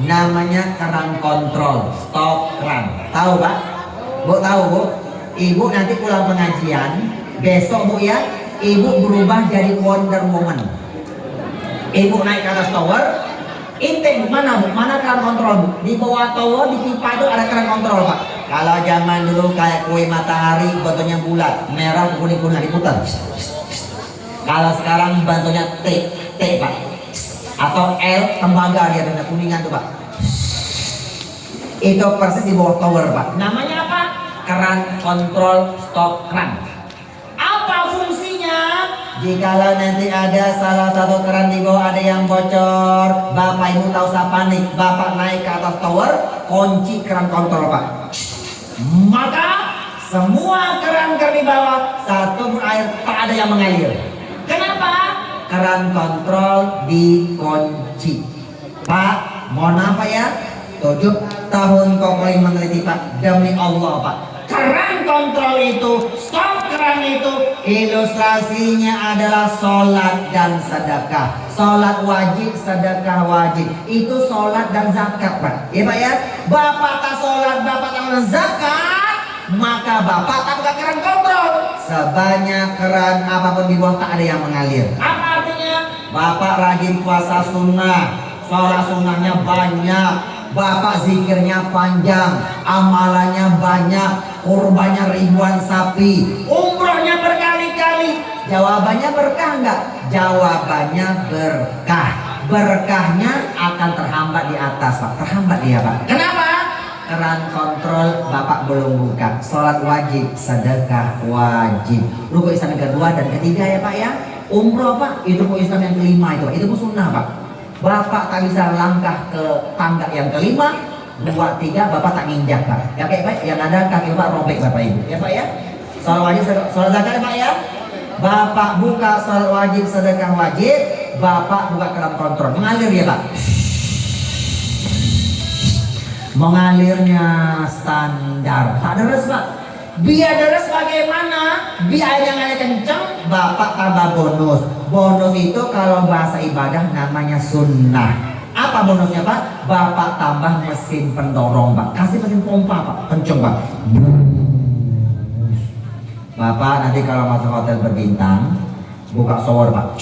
Namanya keran kontrol, stop keran. Tahu Pak? Bu tahu Bu? Ibu nanti pulang pengajian besok Bu ya, Ibu berubah jadi Wonder Woman. Ibu naik ke atas tower, intip mana Bu? Mana keran kontrol Bu? Di bawah tower di pipa itu ada keran kontrol Pak. Kalau zaman dulu kayak kue matahari bentuknya bulat, merah kuning-kuning diputar. Kalau sekarang bentuknya T Pak, atau L tembaga dia bentuk kuningan tuh Pak. Itu persis di bawah tower Pak. Namanya apa? Keran kontrol stop keran. Apa fungsinya? Jikalau nanti ada salah satu keran di bawah ada yang bocor, Bapak Ibu tak usah panik. Bapak naik ke atas tower, kunci keran kontrol Pak. Maka semua keran di bawah satu pun air tak ada yang mengalir. Kenapa? Keran kontrol dikunci. Pak, mohon maaf Pak ya. 7 tahun Kokoli meneliti Pak, demi Allah Pak. Keran kontrol itu, stop keran itu, ilustrasinya adalah sholat dan sedekah. Sholat wajib, sedekah wajib. Itu sholat dan zakat Pak. Ya Pak ya. Bapak tak sholat, Bapak tak zakat, maka Bapak tak buka keran kontrol. Sebanyak keran apapun di bawah tak ada yang mengalir. Apa artinya? Bapak rajin puasa sunnah, sholat sunnahnya banyak, Bapak zikirnya panjang, amalannya banyak, kurbannya ribuan sapi, umrohnya berkali-kali. Jawabannya berkah enggak? Jawabannya berkah. Berkahnya akan terhambat di atas Pak. Terhambat dia Pak. Kenapa? Keran kontrol Bapak belum buka. Sholat wajib, sedekah wajib, rukun Islam yang kedua dan ketiga ya Pak ya. Umroh Pak, itu rukun Islam yang kelima itu Pak. Itu pun sunnah Pak. Bapak tak bisa langkah ke tangga yang kelima, 2, 3, Bapak tak nginjak Pak. Ya Pak, yang ada kaki Bapak robek Bapak Ibu. Ya Pak ya. Sholat wajib, sholat zakat ya Pak ya. Bapak buka sholat wajib, sedekah wajib, Bapak buka keran kontrol. Mengalir ya Pak. Mengalirnya standar. Tak deres Pak. Biar deres bagaimana? Biar yang ada kenceng, Bapak tambah bonus. Bonus itu kalau bahasa ibadah namanya sunnah. Apa bonusnya Pak? Bapak tambah mesin pendorong Pak. Kasih mesin pompa Pak. Kenceng Pak. Bapak nanti kalau masuk hotel berbintang, buka shower Pak.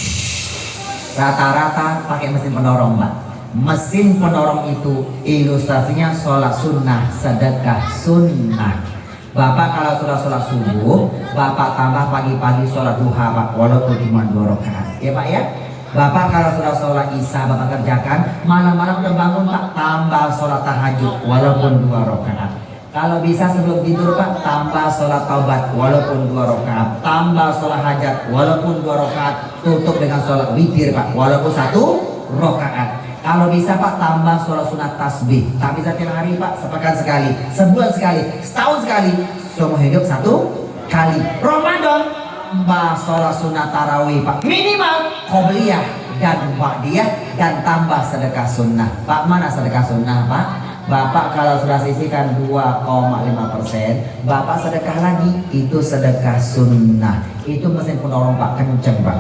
Rata-rata pakai mesin pendorong Pak. Mesin pendorong itu ilustrasinya sholat sunnah, sedekah sunnah. Bapak kalau sudah sholat subuh, Bapak tambah pagi-pagi sholat duha Pak, walaupun cuma 2 rakaat. Ya Pak ya. Bapak kalau sudah sholat isya Bapak kerjakan, malam-malam terbangun Pak, tambah sholat tahajud walaupun 2 rakaat. Kalau bisa sebelum tidur Pak, tambah sholat taubat walaupun 2 rakaat, tambah sholat hajat walaupun 2 rakaat, tutup dengan sholat witir Pak, walaupun 1 rakaat. Kalau bisa Pak, tambah sholat sunat tasbih. Tak bisa tiap hari Pak, sepekan sekali, sebulan sekali, setahun sekali, seumur hidup 1 kali. Ramadan, tambah sholat sunat tarawih Pak, minimal qobliyah dan ba'diyah, dan tambah sedekah sunnah. Pak, mana sedekah sunnah Pak? Bapak kalau sudah sisihkan 2,5%, Bapak sedekah lagi, itu sedekah sunnah. Itu mesin pendorong Pak, kenceng Pak.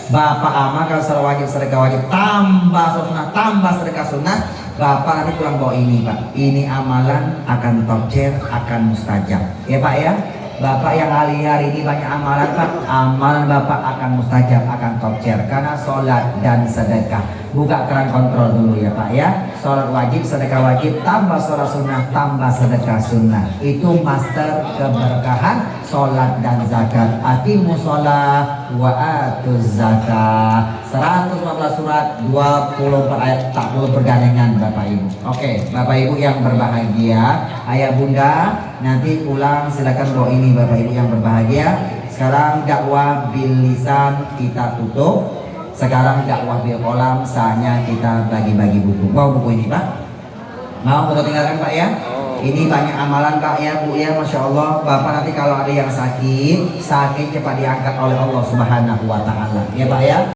Bapak amalkan sholat wajib, sedekah wajib, tambah sunnah, tambah sedekah sunnah, Bapak nanti pulang bawa ini Pak. Ini amalan akan top chair, akan mustajab. Ya Pak ya. Bapak yang hari-hari ini banyak amalan Pak, amalan Bapak akan mustajab, akan top chair karena sholat dan sedekah. Buka keran kontrol dulu ya Pak ya. Sholat wajib, sedekah wajib, tambah sholat sunnah, tambah sedekah sunnah. Itu master keberkahan sholat dan zakat. Atimu sholat wa atuz zakat. 114 surat, 24 ayat, tak perlu bergandengan Bapak Ibu. Oke, Bapak Ibu yang berbahagia, ayah bunda nanti pulang silakan bawa ini Bapak Ibu yang berbahagia. Sekarang dakwah bil lisan kita tutup. Sekarang dakwah bil kolam, saatnya kita bagi-bagi buku. Mau buku ini Pak? Mau foto tinggalkan Pak ya? Ini banyak amalan Pak ya Bu ya, Masya Allah. Bapak nanti kalau ada yang sakit cepat diangkat oleh Allah Subhanahu wa Ta'ala. Ya Pak ya.